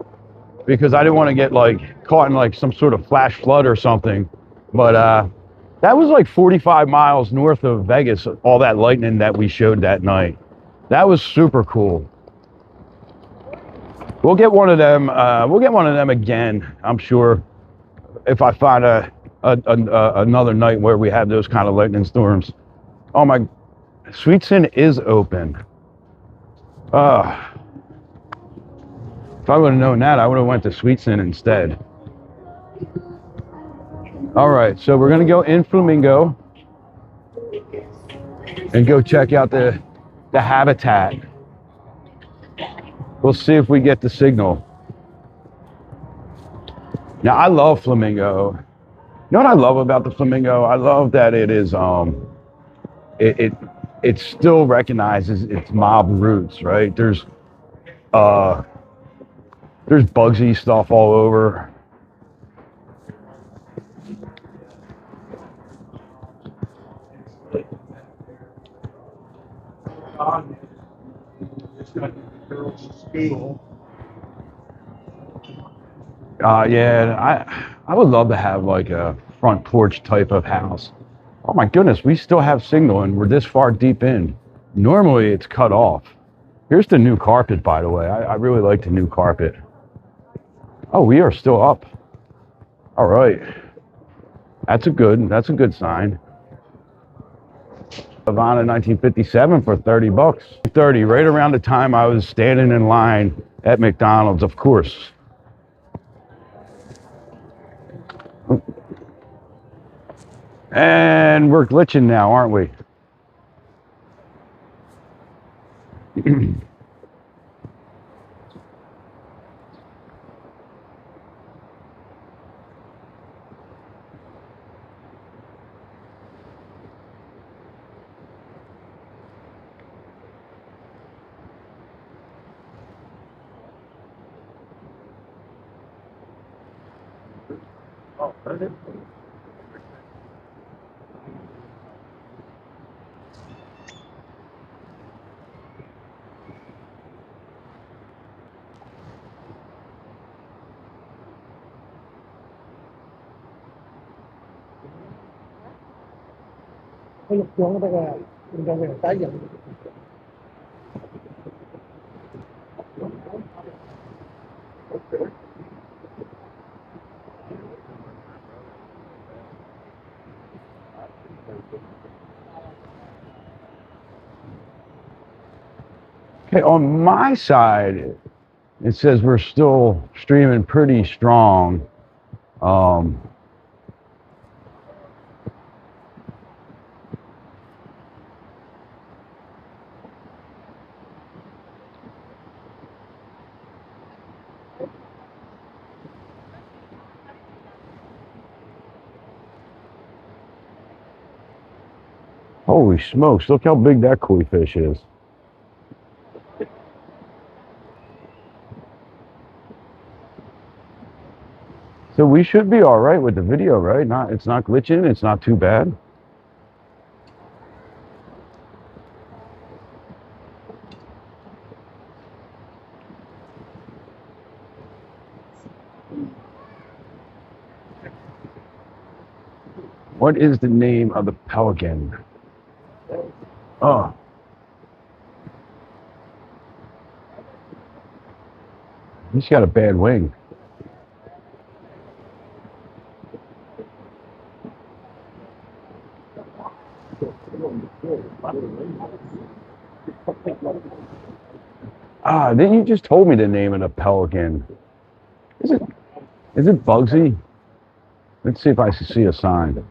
because I didn't want to get like caught in like some sort of flash flood or something. But that was like 45 miles north of Vegas, all that lightning that we showed that night. That was super cool. We'll get one of them. We'll get one of them again, I'm sure, if I find another night where we have those kind of lightning storms. Oh my, Sweet Sin is open. If I would have known that, I would have went to Sweet Sin instead. All right, so we're gonna go in Flamingo and go check out the habitat. We'll see if we get the signal. Now, I love Flamingo. You know what I love about the Flamingo? I love that it is it still recognizes its mob roots, right? There's Bugsy stuff all over. Yeah, I would love to have like a front porch type of house. Oh my goodness, we still have signal and we're this far deep in. Normally it's cut off. Here's the new carpet, by the way. I really like the new carpet. Oh, we are still up. All right. That's a good sign. Havana 1957 for $30. 30, right around the time I was standing in line at McDonald's, of course. And we're glitching now, aren't we? Okay, on my side, it says we're still streaming pretty strong. Holy smokes, look how big that koi fish is. So we should be all right with the video, right? It's not glitching, it's not too bad. What is the name of the pelican? Oh, he's got a bad wing. Ah, then you just told me the name of the pelican. Is it Bugsy? Let's see if I see a sign.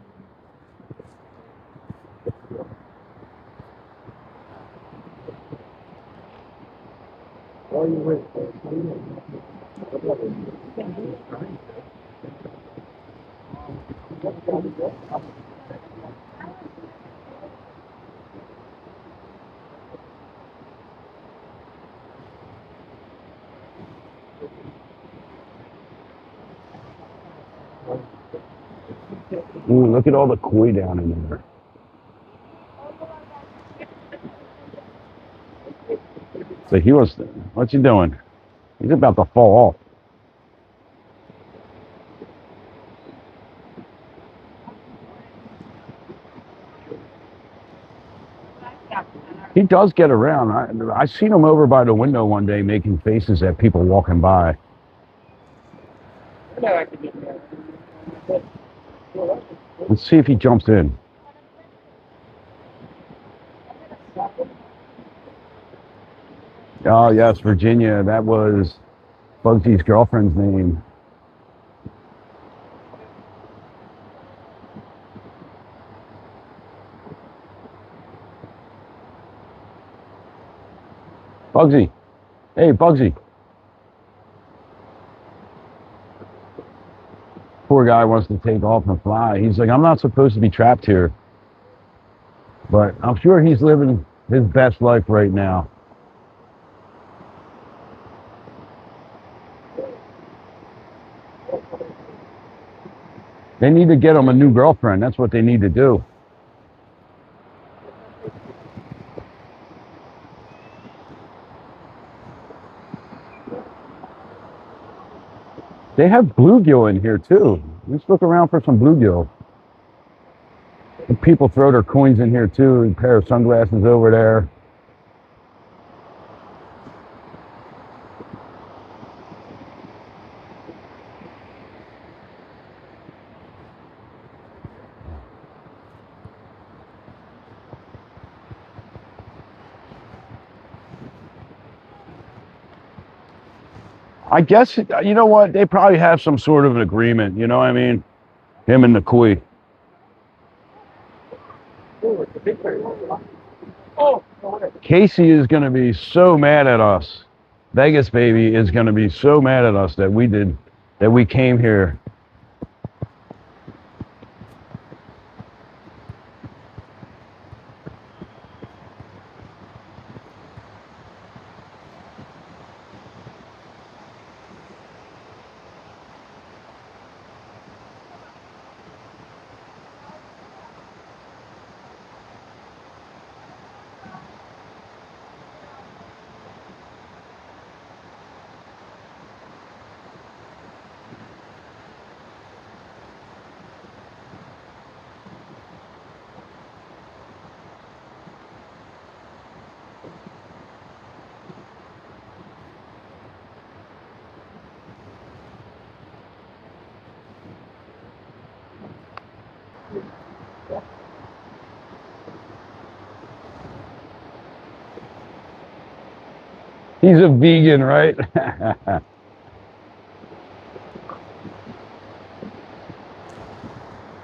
Ooh, look at all the koi down in there. So what's he doing? He's about to fall off. He does get around. I seen him over by the window one day making faces at people walking by. Let's see if he jumps in. Oh, yes, Virginia. That was Bugsy's girlfriend's name. Bugsy. Hey, Bugsy. Poor guy wants to take off and fly. He's like, I'm not supposed to be trapped here. But I'm sure he's living his best life right now. They need to get him a new girlfriend. That's what they need to do. They have bluegill in here too. Let's look around for some bluegill. People throw their coins in here too. A pair of sunglasses over there. I guess, you know what? They probably have some sort of an agreement. You know what I mean? Him and the Kui. Casey is going to be so mad at us. Vegas baby is going to be so mad at us that we came here. He's a vegan, right?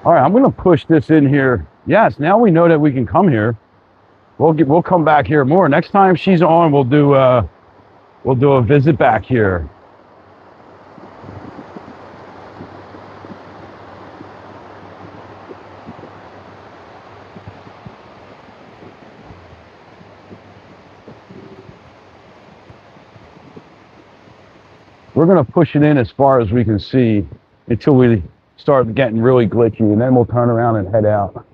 All right, I'm going to push this in here. Yes, now we know that we can come here. We'll come back here more. Next time she's on, we'll do a visit back here. We're going to push it in as far as we can see until we start getting really glitchy, and then we'll turn around and head out.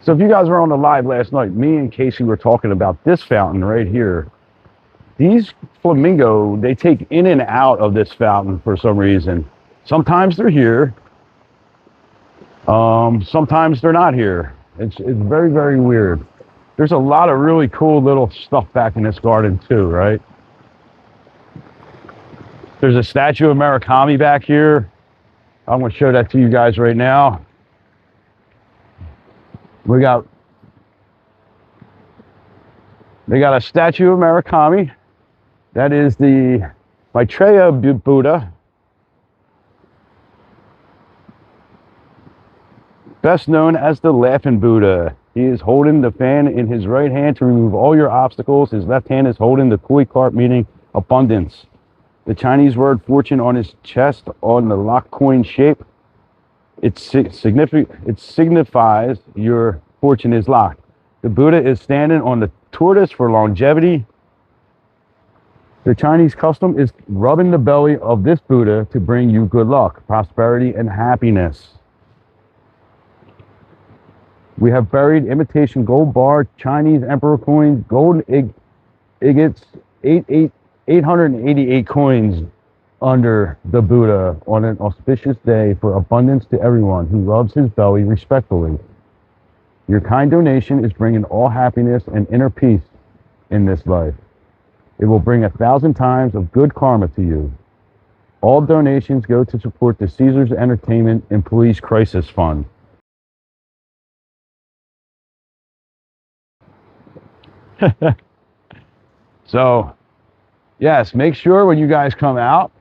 So if you guys were on the live last night, me and Casey were talking about this fountain right here. These flamingo, they take in and out of this fountain for some reason. Sometimes they're here. Sometimes they're not here. It's very, very weird. There's a lot of really cool little stuff back in this garden too, right? There's a statue of Murakami back here. I'm going to show that to you guys right now. They got a statue of Murakami. That is the Maitreya Buddha, best known as the Laughing Buddha. He is holding the fan in his right hand to remove all your obstacles. His left hand is holding the toy cart, meaning abundance. The Chinese word fortune on his chest on the lock coin shape. It signifies your fortune is locked. The Buddha is standing on the tortoise for longevity. The Chinese custom is rubbing the belly of this Buddha to bring you good luck, prosperity, and happiness. We have buried imitation gold bar, Chinese emperor coins, gold agates, 888 coins under the Buddha on an auspicious day for abundance to everyone who rubs his belly respectfully. Your kind donation is bringing all happiness and inner peace in this life. It will bring 1,000 times of good karma to you. All donations go to support the Caesars Entertainment and Police Crisis Fund. So, yes, make sure when you guys come out,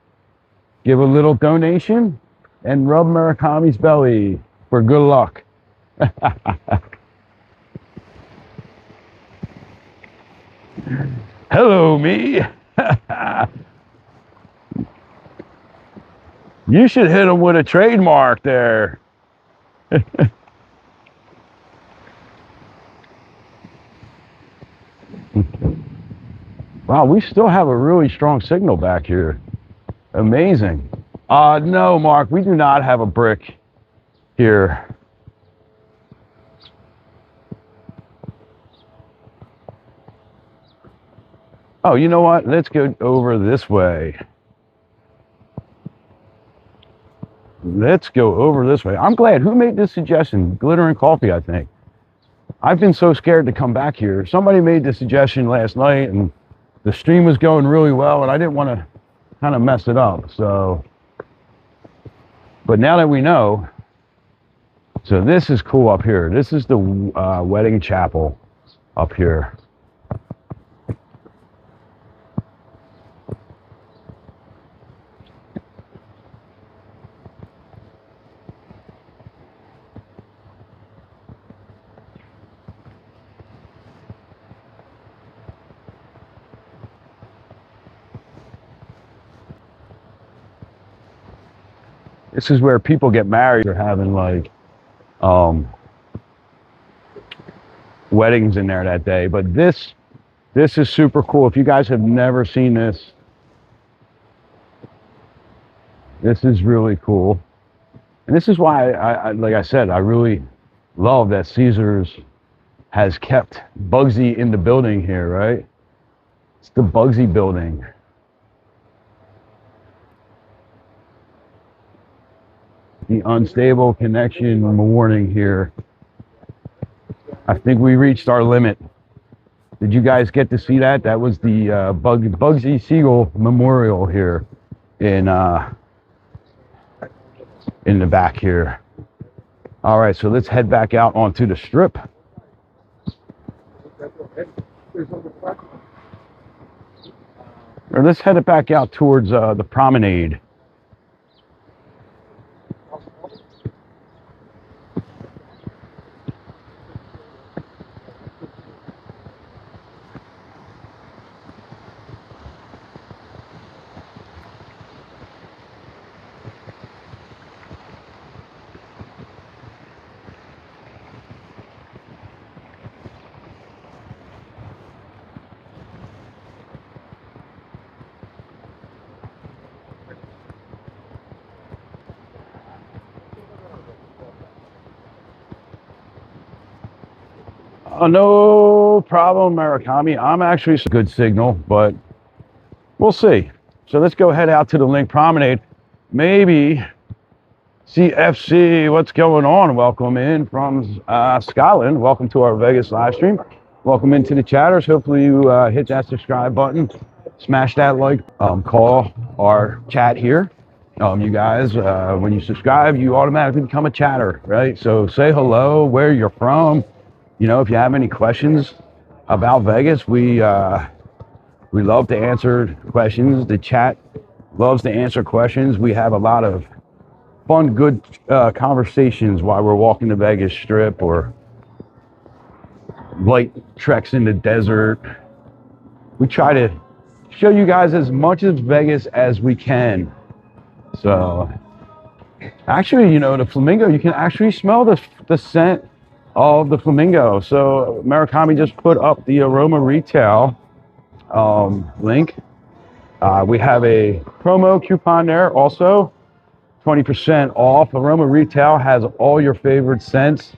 give a little donation and rub Murakami's belly for good luck. Hello, me. You should hit him with a trademark there. Wow, we still have a really strong signal back here. Amazing. No, Mark, we do not have a brick here. Oh, you know what? Let's go over this way. Let's go over this way. I'm glad. Who made this suggestion? Glitter and Coffee, I think. I've been so scared to come back here. Somebody made the suggestion last night, and the stream was going really well, and I didn't want to kind of mess it up. So, but now that we know, so this is cool up here. This is the wedding chapel up here. This is where people get married or having like weddings in there that day. But this is super cool. If you guys have never seen this, this is really cool. And this is why I like I said, I really love that Caesars has kept Bugsy in the building here, right? It's the Bugsy building. The unstable connection warning here. I think we reached our limit. Did you guys get to see that? That was the Bugsy Siegel Memorial here in the back here. All right, so let's head back out onto the strip. Or let's head it back out towards the promenade. No problem, Murakami. I'm actually a good signal, but we'll see. So let's go head out to the Link Promenade. Maybe CFC, what's going on? Welcome in from Scotland. Welcome to our Vegas live stream. Welcome into the chatters. Hopefully you hit that subscribe button, smash that like, call our chat here. You guys, when you subscribe, you automatically become a chatter, right? So say hello, where you're from. You know, if you have any questions about Vegas, we love to answer questions. The chat loves to answer questions. We have a lot of fun, good conversations while we're walking the Vegas Strip or light treks in the desert. We try to show you guys as much of Vegas as we can. So actually, you know, the flamingo, you can actually smell the scent of the flamingo. So Murakami just put up the Aroma Retail link. We have a promo coupon there also, 20% off. Aroma Retail has all your favorite scents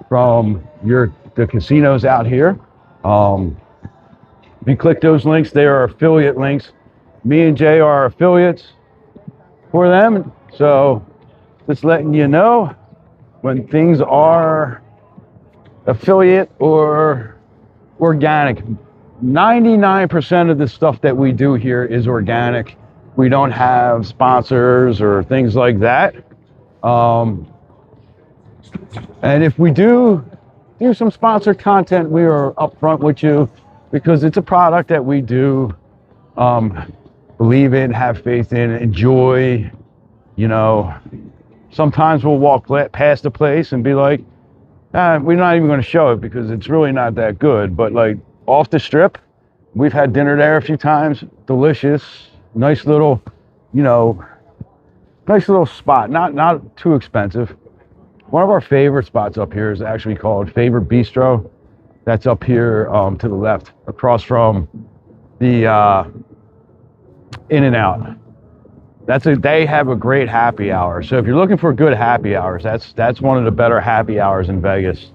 from the casinos out here. If you click those links, they are affiliate links. Me and Jay are affiliates for them. So just letting you know when things are affiliate or organic. 99% of the stuff that we do here is organic. We don't have sponsors or things like that. And if we do some sponsored content, we are upfront with you because it's a product that we do believe in, have faith in, enjoy. You know, sometimes we'll walk past the place and be like, we're not even going to show it because it's really not that good. But like off the Strip, we've had dinner there a few times. Delicious, nice little, you know, nice little spot. Not too expensive. One of our favorite spots up here is actually called Favorite Bistro. That's up here to the left, across from the In-N-Out. They have a great happy hour. So if you're looking for good happy hours, that's one of the better happy hours in Vegas.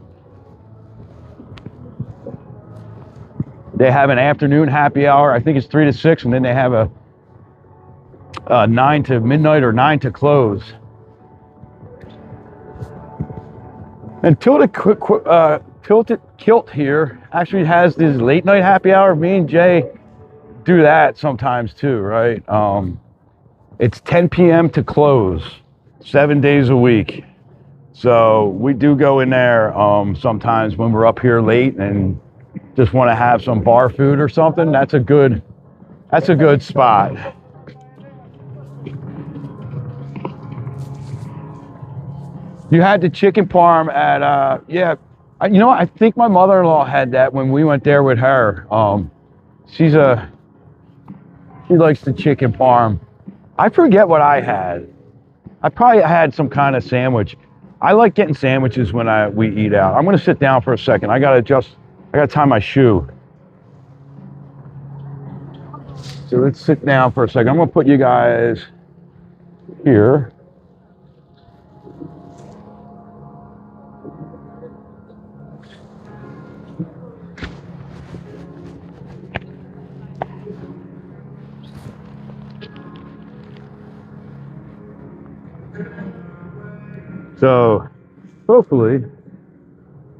They have an afternoon happy hour. I think it's 3 to 6, and then they have a 9 to midnight or 9 to close. And Tilted Kilt here actually has this late night happy hour. Me and Jay do that sometimes too, right? It's 10 p.m. to close, 7 days a week. So we do go in there sometimes when we're up here late and just want to have some bar food or something. That's a good spot. You had the chicken parm at yeah. You know, I think my mother-in-law had that when we went there with her. She likes the chicken parm. I forget what I had. I probably had some kind of sandwich. I like getting sandwiches when we eat out. I'm gonna sit down for a second. I gotta tie my shoe. So let's sit down for a second. I'm gonna put you guys here. So hopefully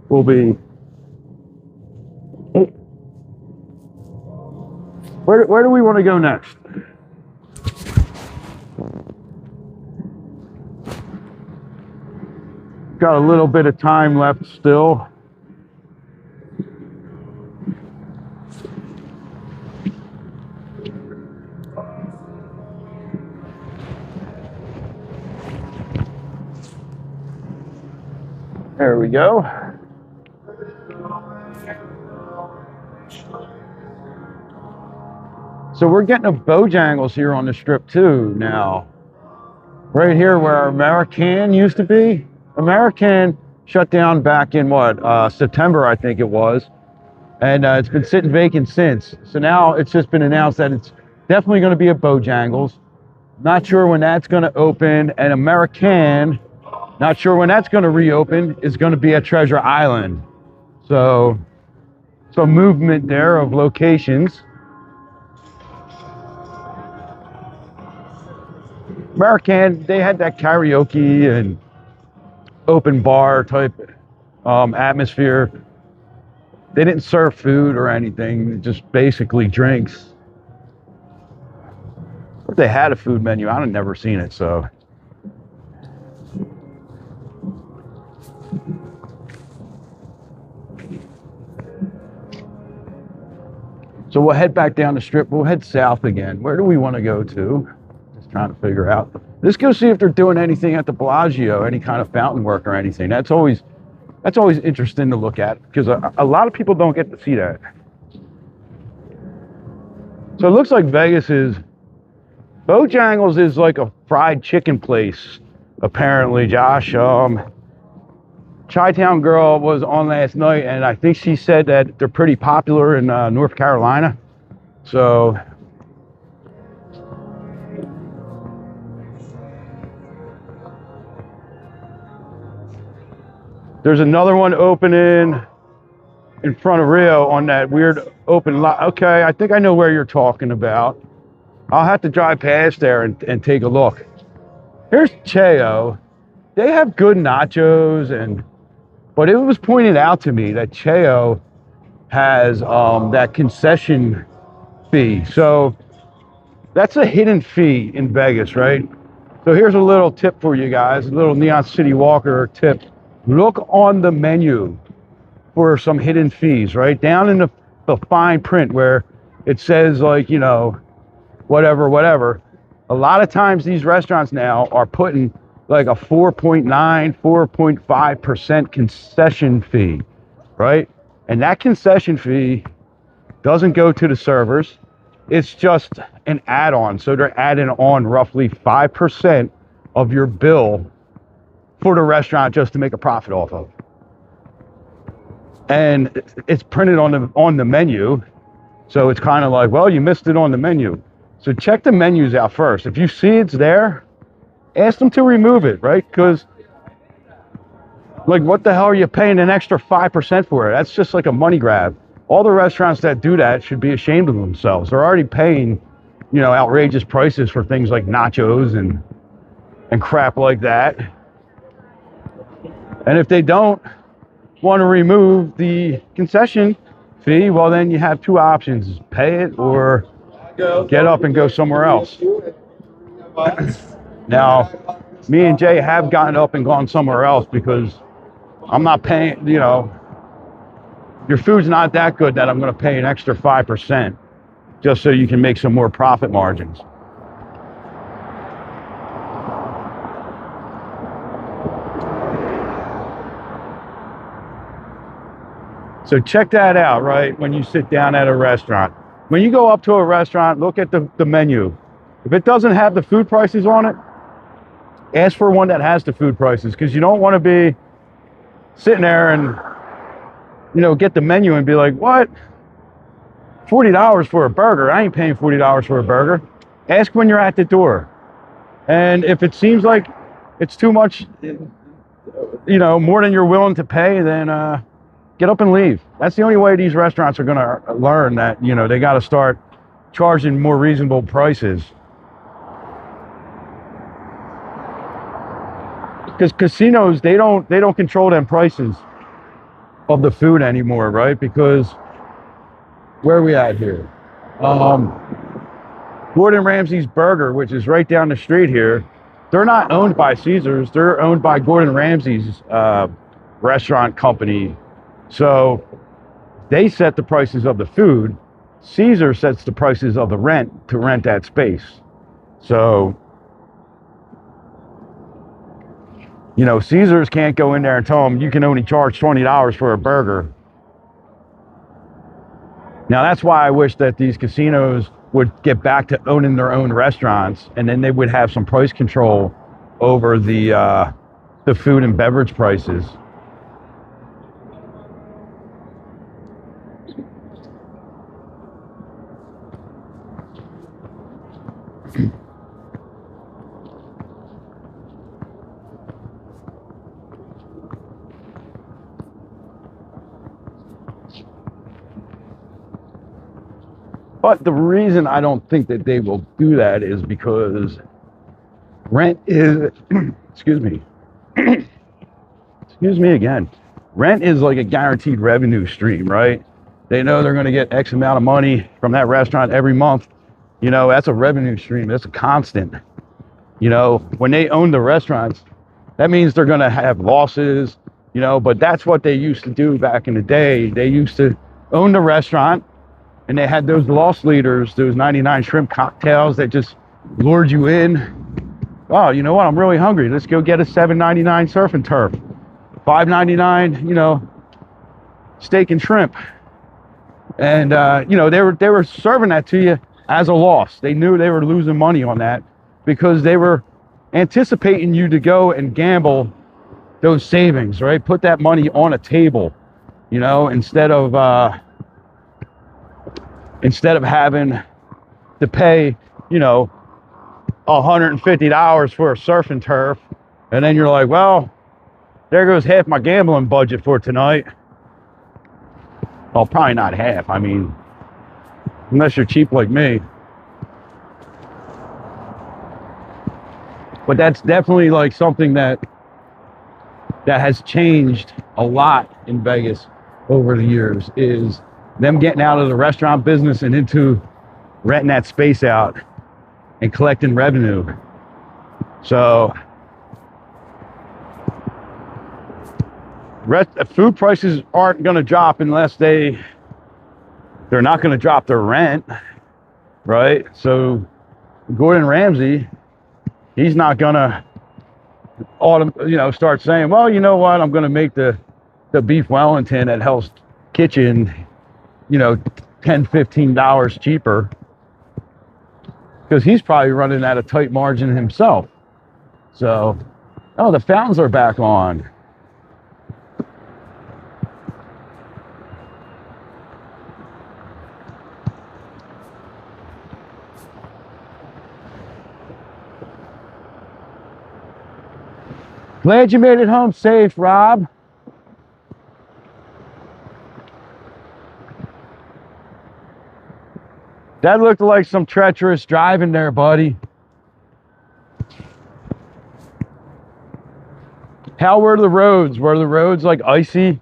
we'll be, where do we want to go next? Got a little bit of time left still. There we go. So we're getting a Bojangles here on the Strip too now. Right here where American used to be. American shut down back in September, I think it was. And it's been sitting vacant since. So now it's just been announced that it's definitely going to be a Bojangles. Not sure when that's going to open. And American, not sure when that's going to reopen, is going to be at Treasure Island. So some movement there of locations. American, they had that karaoke and open bar type atmosphere. They didn't serve food or anything, just basically drinks. But they had a food menu. I've never seen it, so. So we'll head back down the strip. We'll head south again. Where do we want to go to? Just trying to figure out. Let's go see if they're doing anything at the Bellagio, any kind of fountain work or anything. That's always interesting to look at because a lot of people don't get to see that. So it looks like Vegas is, Bojangles is like a fried chicken place, apparently, Josh. Chi-Town Girl was on last night, and I think she said that they're pretty popular in North Carolina. So there's another one opening in front of Rio on that weird open lot. Okay, I think I know where you're talking about. I'll have to drive past there and take a look. Here's Cheo. They have good nachos, but it was pointed out to me that Cheo has that concession fee. So that's a hidden fee in Vegas, right? So here's a little tip for you guys, a little Neon City Walker tip. Look on the menu for some hidden fees, right? Down in the fine print where it says like, you know, whatever. A lot of times these restaurants now are putting like a 4.9, 4.5% concession fee, right? And that concession fee doesn't go to the servers. It's just an add-on. So they're adding on roughly 5% of your bill for the restaurant just to make a profit off of. And it's printed on the menu. So it's kind of like, well, you missed it on the menu. So check the menus out first. If you see it's there, ask them to remove it, right? Because, like, what the hell are you paying an extra 5% for it? That's just like a money grab. All the restaurants that do that should be ashamed of themselves. They're already paying, you know, outrageous prices for things like nachos and crap like that. And if they don't want to remove the concession fee, well, then you have two options: pay it or get up and go somewhere else. Now, me and Jay have gotten up and gone somewhere else because I'm not paying, you know, your food's not that good that I'm going to pay an extra 5% just so you can make some more profit margins. So check that out, right, when you sit down at a restaurant. When you go up to a restaurant, look at the menu. If it doesn't have the food prices on it, ask for one that has the food prices, because you don't want to be sitting there and, you know, get the menu and be like, what? $40 for a burger? I ain't paying $40 for a burger. Ask when you're at the door. And if it seems like it's too much, you know, more than you're willing to pay, then get up and leave. That's the only way these restaurants are going to learn that, you know, they got to start charging more reasonable prices. Because casinos, they don't control them prices of the food anymore, right? Because where are we at here? Gordon Ramsay's Burger, which is right down the street here, they're not owned by Caesars. They're owned by Gordon Ramsay's restaurant company. So they set the prices of the food. Caesar sets the prices of the rent to rent that space. So, you know, Caesars can't go in there and tell them you can only charge $20 for a burger. Now, that's why I wish that these casinos would get back to owning their own restaurants, and then they would have some price control over the food and beverage prices. But the reason I don't think that they will do that is because rent is, excuse me, excuse me again. Rent is like a guaranteed revenue stream, right? They know they're going to get X amount of money from that restaurant every month. You know, that's a revenue stream. That's a constant. You know, when they own the restaurants, that means they're going to have losses, you know, but that's what they used to do back in the day. They used to own the restaurant and they had those loss leaders, those 99 shrimp cocktails that just lured you in. Oh, you know what? I'm really hungry. Let's go get a $7.99 surf and turf. $5.99, you know, steak and shrimp. And, you know, they were serving that to you as a loss. They knew they were losing money on that because they were anticipating you to go and gamble those savings, right? Put that money on a table, you know, instead of having to pay, you know, $150 for a surf and turf. And then you're like, well, there goes half my gambling budget for tonight. Well, probably not half. I mean, unless you're cheap like me. But that's definitely like something that has changed a lot in Vegas over the years, is them getting out of the restaurant business and into renting that space out and collecting revenue. So food prices aren't going to drop unless they're not going to drop their rent, right? So Gordon Ramsay, he's not going to start saying, well, you know what, I'm going to make the beef Wellington at Hell's Kitchen, you know, $10-15 cheaper, because he's probably running at a tight margin himself. So, oh, the fountains are back on. Glad you made it home safe, Rob. That looked like some treacherous driving there, buddy. How were the roads? Were the roads like icy?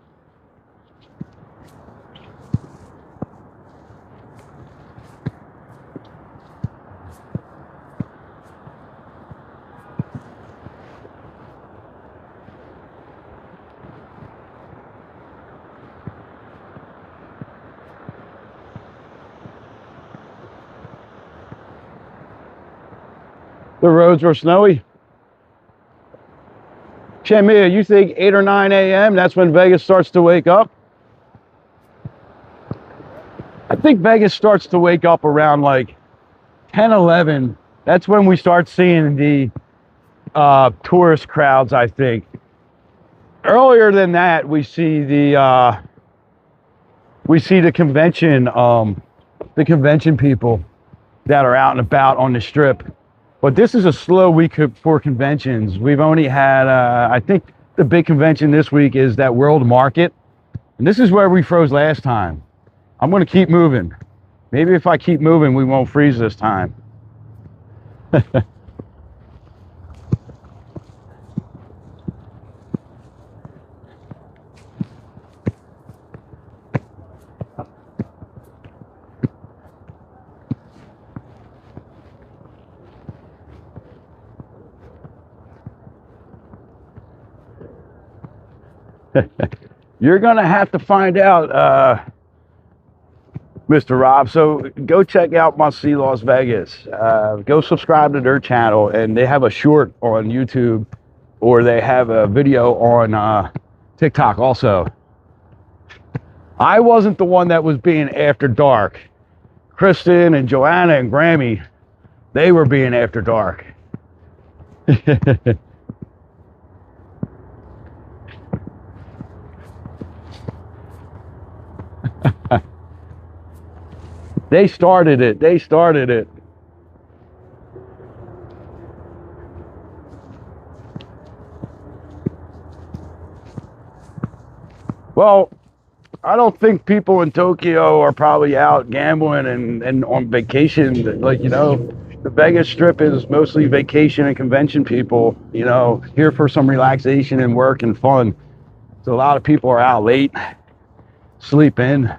The roads were snowy. Chemia, you think 8 or 9 a.m., that's when Vegas starts to wake up? I think Vegas starts to wake up around like 10, 11. That's when we start seeing the tourist crowds, I think. Earlier than that, we see the convention people that are out and about on the Strip. But this is a slow week for conventions. We've only had, I think the big convention this week is that World Market. And this is where we froze last time. I'm going to keep moving. Maybe if I keep moving, we won't freeze this time. You're going to have to find out, Mr. Rob. So go check out Must See Las Vegas. Go subscribe to their channel, and they have a short on YouTube, or they have a video on TikTok also. I wasn't the one that was being after dark. Kristen and Joanna and Grammy, they were being after dark. They started it. They started it. Well, I don't think people in Tokyo are probably out gambling and on vacation. Like, you know, the Vegas Strip is mostly vacation and convention people, you know, here for some relaxation and work and fun. So a lot of people are out late, sleep in.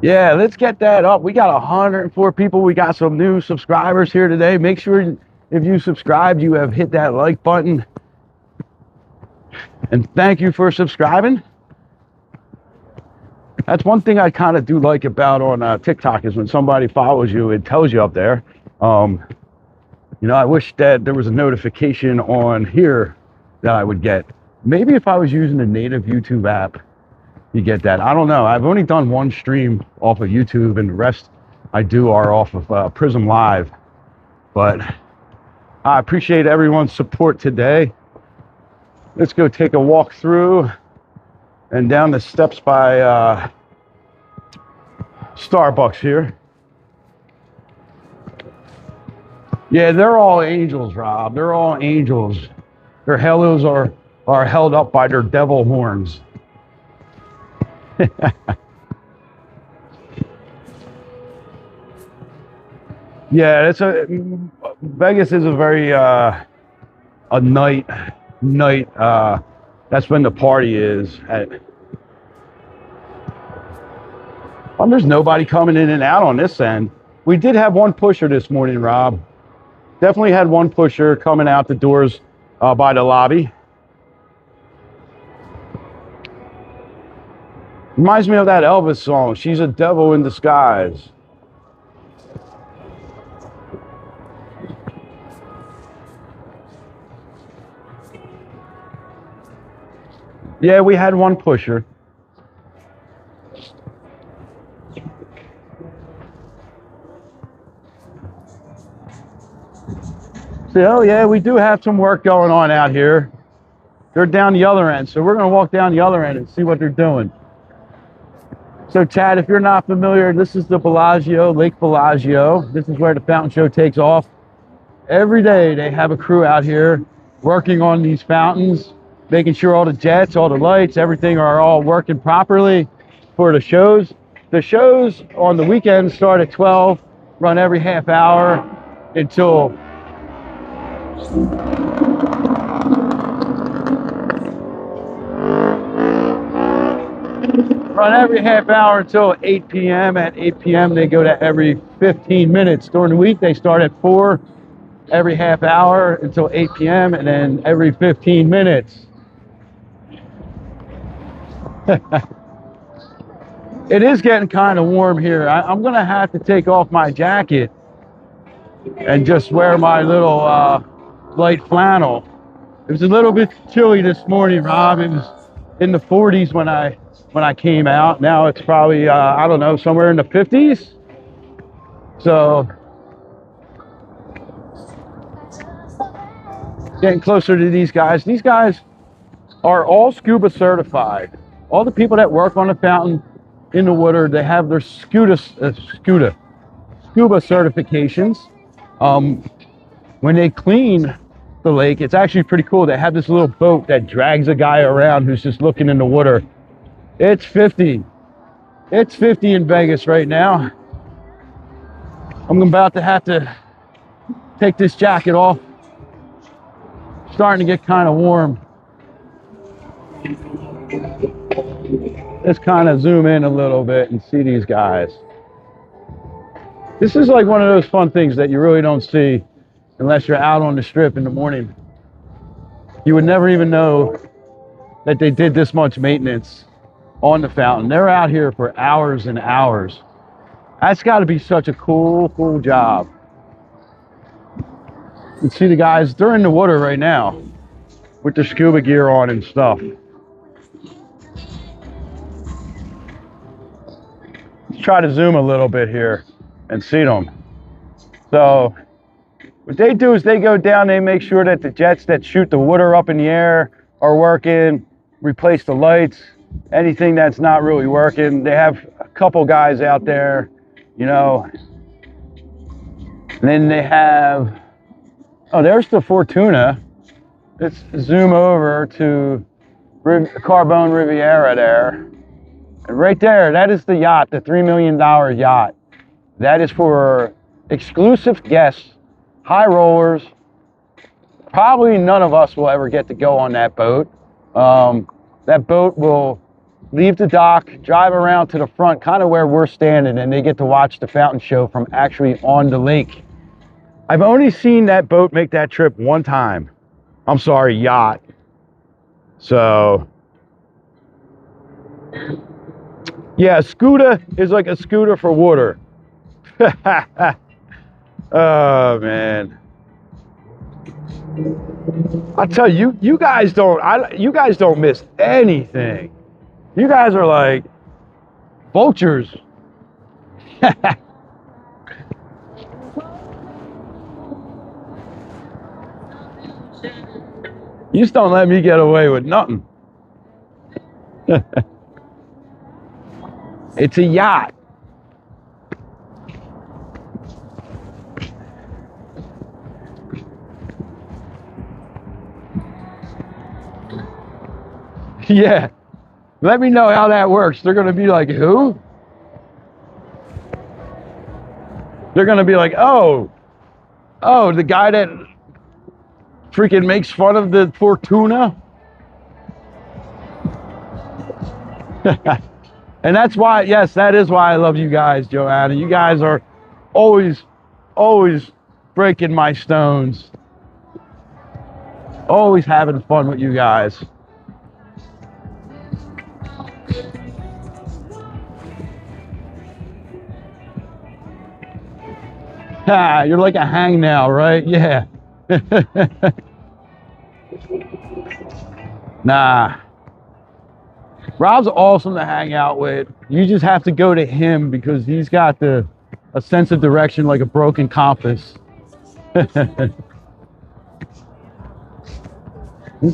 Yeah, let's get that up. We got 104 people. We got some new subscribers here today. Make sure if you subscribed, you have hit that like button. And thank you for subscribing. That's one thing I kind of do like about on TikTok is when somebody follows you, it tells you up there. You know, I wish that there was a notification on here that I would get. Maybe if I was using the native YouTube app, you get that. I don't know. I've only done one stream off of YouTube, and the rest I do are off of Prism Live. But I appreciate everyone's support today. Let's go take a walk through and down the steps by Starbucks here. Yeah, they're all angels, Rob. They're all angels. Their halos are held up by their devil horns. Yeah, Vegas is a very a night that's when the party is at. Well, there's nobody coming in and out on this end. We did have one pusher this morning, Rob. Definitely had one pusher coming out the doors by the lobby. Reminds me of that Elvis song, She's a Devil in Disguise. Yeah, we had one pusher. So, oh yeah, we do have some work going on out here. They're down the other end, so we're going to walk down the other end and see what they're doing. So, Chad, if you're not familiar, this is the Bellagio, Lake Bellagio. This is where the fountain show takes off. Every day they have a crew out here working on these fountains, making sure all the jets, all the lights, everything are all working properly for the shows. The shows on the weekends start at 12, run every half hour until every half hour until 8 p.m. At 8 p.m. they go to every 15 minutes. During the week they start at 4 every half hour until 8 p.m. and then every 15 minutes. It is getting kind of warm here. I'm gonna have to take off my jacket and just wear my little light flannel. It was a little bit chilly this morning, Rob. It was in the 40s when I came out. Now it's probably I don't know, somewhere in the 50s. So getting closer to these guys. These guys are all scuba certified. All the people that work on the fountain in the water, they have their scuba certifications. When they clean the lake, it's actually pretty cool. They have this little boat that drags a guy around who's just looking in the water. It's 50. It's 50 in Vegas right now. I'm about to have to take this jacket off. Starting to get kind of warm. Let's kind of zoom in a little bit and see these guys. This is like one of those fun things that you really don't see unless you're out on the strip in the morning. You would never even know that they did this much maintenance on the fountain. They're out here for hours and hours. That's got to be such a cool job. You can see the guys, they're in the water right now with their scuba gear on and stuff. Let's try to zoom a little bit here and see them. So what they do is they go down, they make sure that the jets that shoot the water up in the air are working, replace the lights, anything that's not really working. They have couple guys out there, you know. And then they have, oh, there's the Fortuna. Let's zoom over to Carbone Riviera there. And right there, that is the yacht, the $3 million yacht. That is for exclusive guests, high rollers. Probably none of us will ever get to go on that boat. That boat will leave the dock, drive around to the front, kind of where we're standing, and they get to watch the fountain show from actually on the lake. I've only seen that boat make that trip one time. I'm sorry, yacht. So, yeah, a scooter is like a scooter for water. Oh, man. I tell you, you guys don't miss anything. You guys are like vultures. You just don't let me get away with nothing. It's a yacht. Yeah. Let me know how that works. They're going to be like, who? They're going to be like, oh, the guy that freaking makes fun of the Fortuna. And that's why, yes, that is why I love you guys, Joanna. You guys are always breaking my stones. Always having fun with you guys. Ah, you're like a hangnail, right? Yeah. Nah. Rob's awesome to hang out with. You just have to go to him because he's got a sense of direction like a broken compass. Let's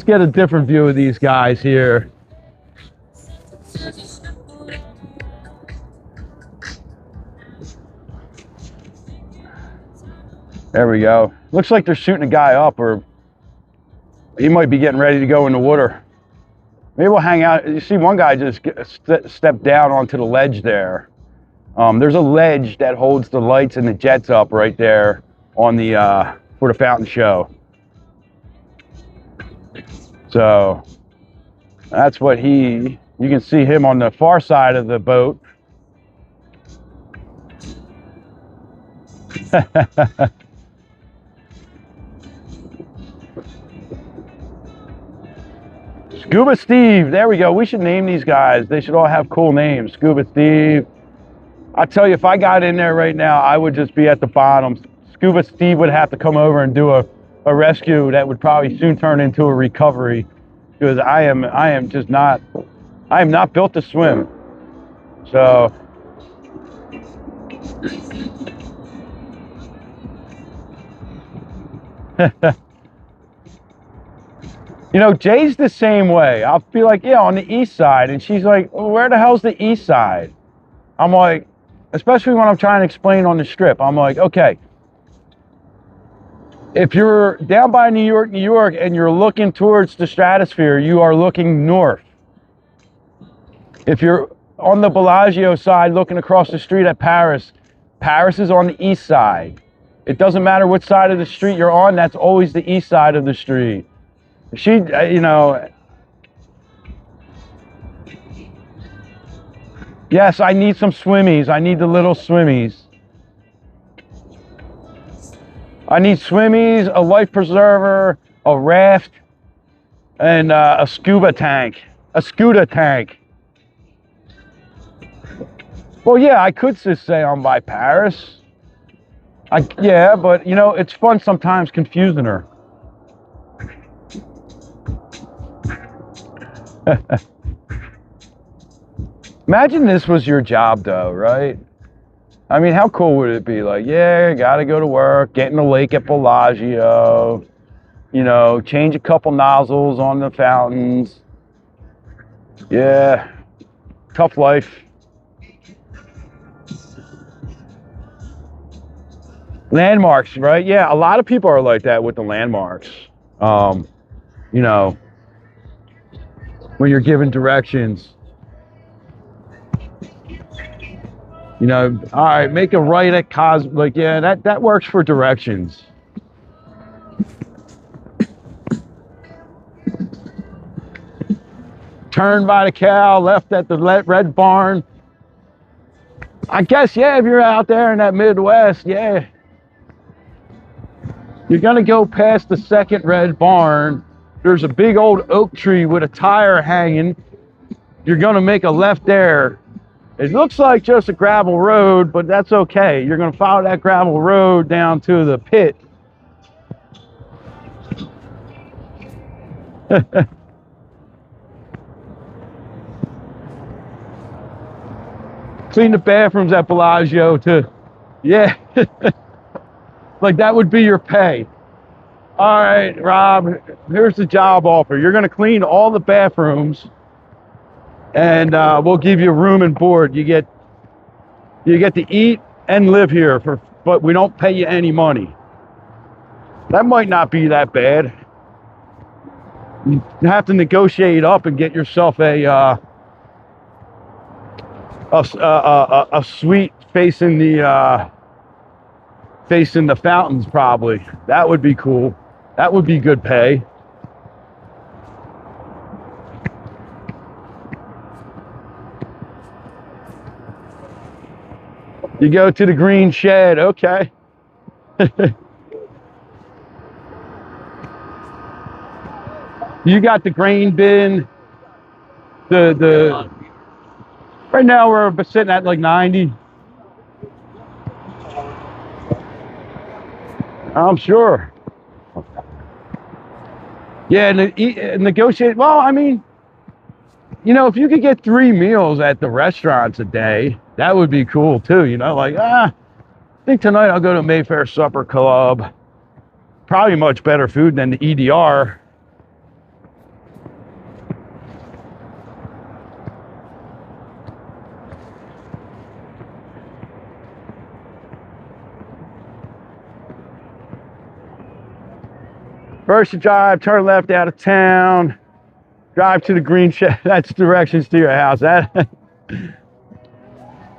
get a different view of these guys here. There we go. Looks like they're shooting a guy up, or he might be getting ready to go in the water. Maybe we'll hang out. You see one guy just stepped down onto the ledge there. There's a ledge that holds the lights and the jets up right there on the for the fountain show. So that's what you can see him on the far side of the boat. Scuba Steve, there we go. We should name these guys. They should all have cool names. Scuba Steve. I tell you, if I got in there right now, I would just be at the bottom. Scuba Steve would have to come over and do a rescue that would probably soon turn into a recovery, because I am not built to swim. So you know, Jay's the same way. I'll be like, yeah, on the east side. And she's like, well, where the hell's the east side? I'm like, especially when I'm trying to explain on the strip, I'm like, okay, if you're down by New York, and you're looking towards the stratosphere, you are looking north. If you're on the Bellagio side looking across the street at Paris, Paris is on the east side. It doesn't matter what side of the street you're on, that's always the east side of the street. She, you know, yes, I need some swimmies. I need the little swimmies. I need swimmies, a life preserver, a raft, and a scuba tank, a scooter tank. Well, yeah, I could just say I'm by Paris. Yeah, but, you know, it's fun sometimes confusing her. Imagine this was your job, though, right? I mean, how cool would it be? Like, yeah, gotta go to work, get in the lake at Bellagio, you know, change a couple nozzles on the fountains. Yeah, tough life. Landmarks, right? Yeah, a lot of people are like that with the landmarks. You know, when you're given directions, you know, all right, make a right at like, yeah, that works for directions. Turn by the cow, left at the red barn. I guess, yeah, if you're out there in that Midwest, yeah. You're gonna go past the second red barn. There's a big old oak tree with a tire hanging. You're gonna make a left there. It looks like just a gravel road, but that's okay. You're gonna follow that gravel road down to the pit. Clean the bathrooms at Bellagio too. Yeah. Like that would be your pay. All right, Rob, here's the job offer. You're gonna clean all the bathrooms and we'll give you room and board. You get to eat and live here but we don't pay you any money. That might not be that bad. You have to negotiate up and get yourself a suite facing the fountains, probably. That would be cool. That would be good pay. You go to the green shed, okay. You got the grain bin. The right now we're sitting at like 90. I'm sure. Yeah, negotiate. Well, I mean, you know, if you could get 3 meals at the restaurants a day, that would be cool too. You know, like, I think tonight I'll go to Mayfair Supper Club. Probably much better food than the EDR. First you drive, turn left out of town, drive to the green shed. That's directions to your house.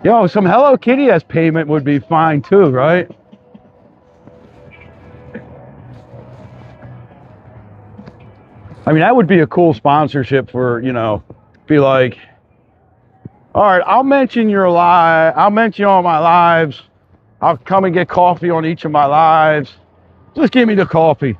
Yo, some Hello Kitty as payment would be fine too, right? I mean, that would be a cool sponsorship for, you know, be like, all right, I'll mention all my lives. I'll come and get coffee on each of my lives. Just give me the coffee.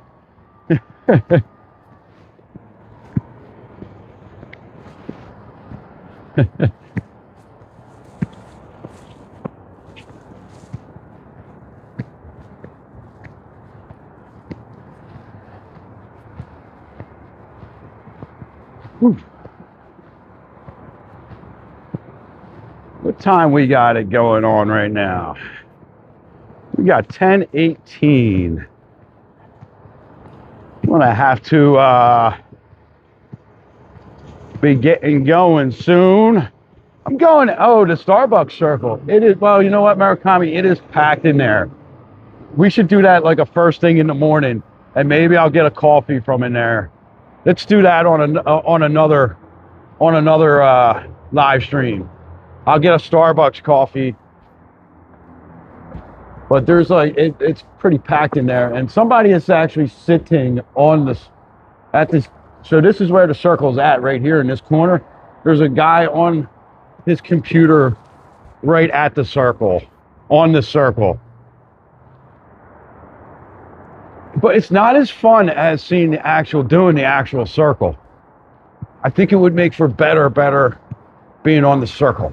What time we got it going on right now? We got 10:18. I'm gonna have to be getting going soon. I'm going, the Starbucks circle. It is, well, you know what, Murakami, it is packed in there. We should do that like a first thing in the morning, and maybe I'll get a coffee from in there. Let's do that on another live stream. I'll get a Starbucks coffee. But there's like, it's pretty packed in there, and somebody is actually sitting on this, so this is where the circle's at, right here in this corner. There's a guy on his computer right at the circle, on the circle. But it's not as fun as seeing doing the actual circle. I think it would make for better being on the circle.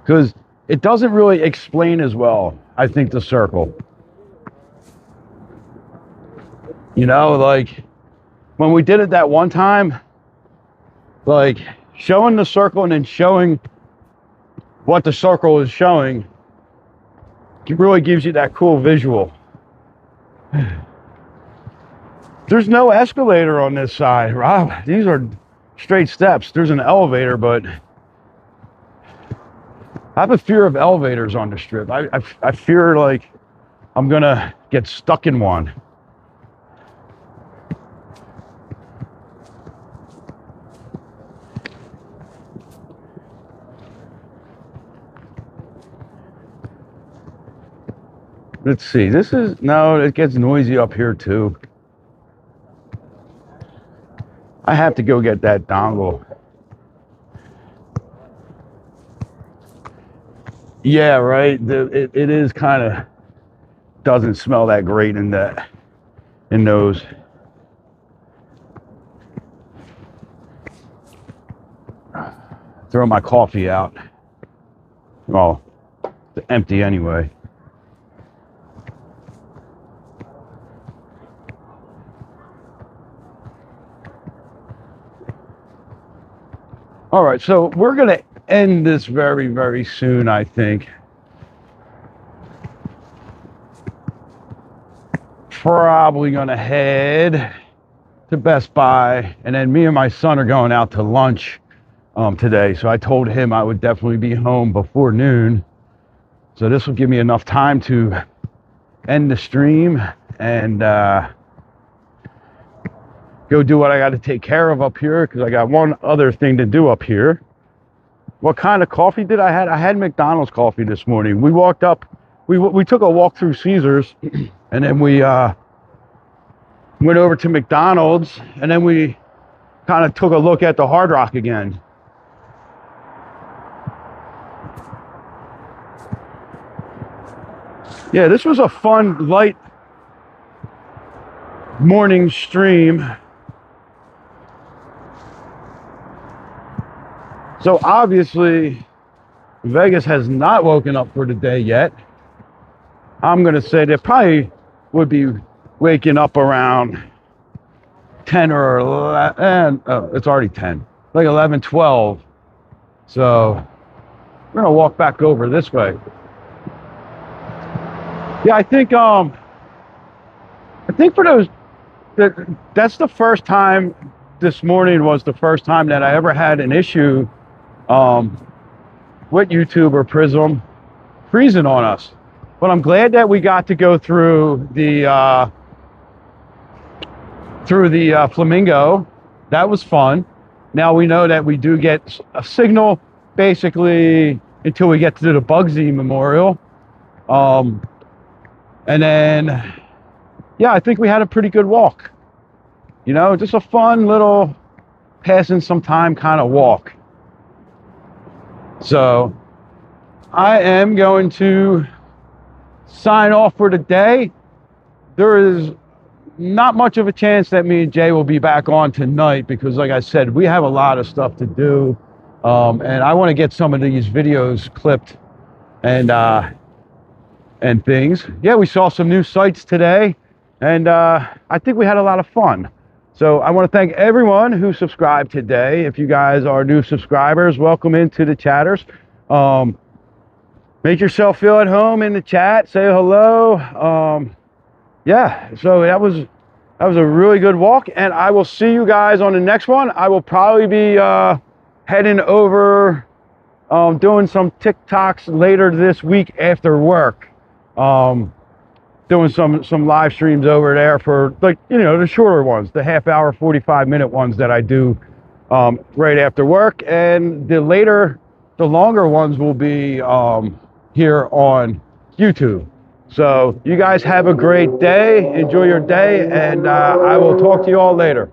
Because it doesn't really explain as well, I think, the circle. You know, like when we did it that one time, like showing the circle and then showing what the circle is showing, it really gives you that cool visual. There's no escalator on this side, Rob. These are straight steps. There's an elevator, but I have a fear of elevators on the Strip. I fear like I'm gonna get stuck in one. Let's see, this is, no, it gets noisy up here too. I have to go get that dongle. Yeah, right. It is kind of, doesn't smell that great in those. Throw my coffee out. Well, it's empty anyway. All right, so we're going to end this very, very soon, I think. Probably going to head to Best Buy, and then me and my son are going out to lunch today. So I told him I would definitely be home before noon. So this will give me enough time to end the stream and go do what I got to take care of up here, because I got one other thing to do up here. What kind of coffee did I had? I had McDonald's coffee this morning. We walked up, we took a walk through Caesars, and then we went over to McDonald's, and then we kind of took a look at the Hard Rock again. Yeah, this was a fun, light morning stream. So obviously, Vegas has not woken up for the day yet. I'm going to say they probably would be waking up around 10 or 11. Oh, it's already 10. Like 11, 12. So we're going to walk back over this way. Yeah, I think for those, that's the first time, this morning was the first time that I ever had an issue with YouTube or Prism freezing on us. But I'm glad that we got to go through the Flamingo. That was fun. Now we know that we do get a signal basically until we get to the Bugsy Memorial. And then, yeah, I think we had a pretty good walk. You know, just a fun little passing some time kind of walk. So I am going to sign off for the day. There is not much of a chance that me and Jay will be back on tonight because, like I said, we have a lot of stuff to do. And I want to get some of these videos clipped and things. Yeah, we saw some new sites today, and I think we had a lot of fun. So I want to thank everyone who subscribed today. If you guys are new subscribers, welcome into the chatters. Make yourself feel at home in the chat. Say hello. Yeah, so that was a really good walk, and I will see you guys on the next one. I will probably be heading over, doing some TikToks later this week after work. Doing some live streams over there for, like, you know, the shorter ones, the half hour, 45-minute ones that I do right after work, and the longer ones will be here on YouTube. So you guys have a great day. Enjoy your day, and I will talk to you all later.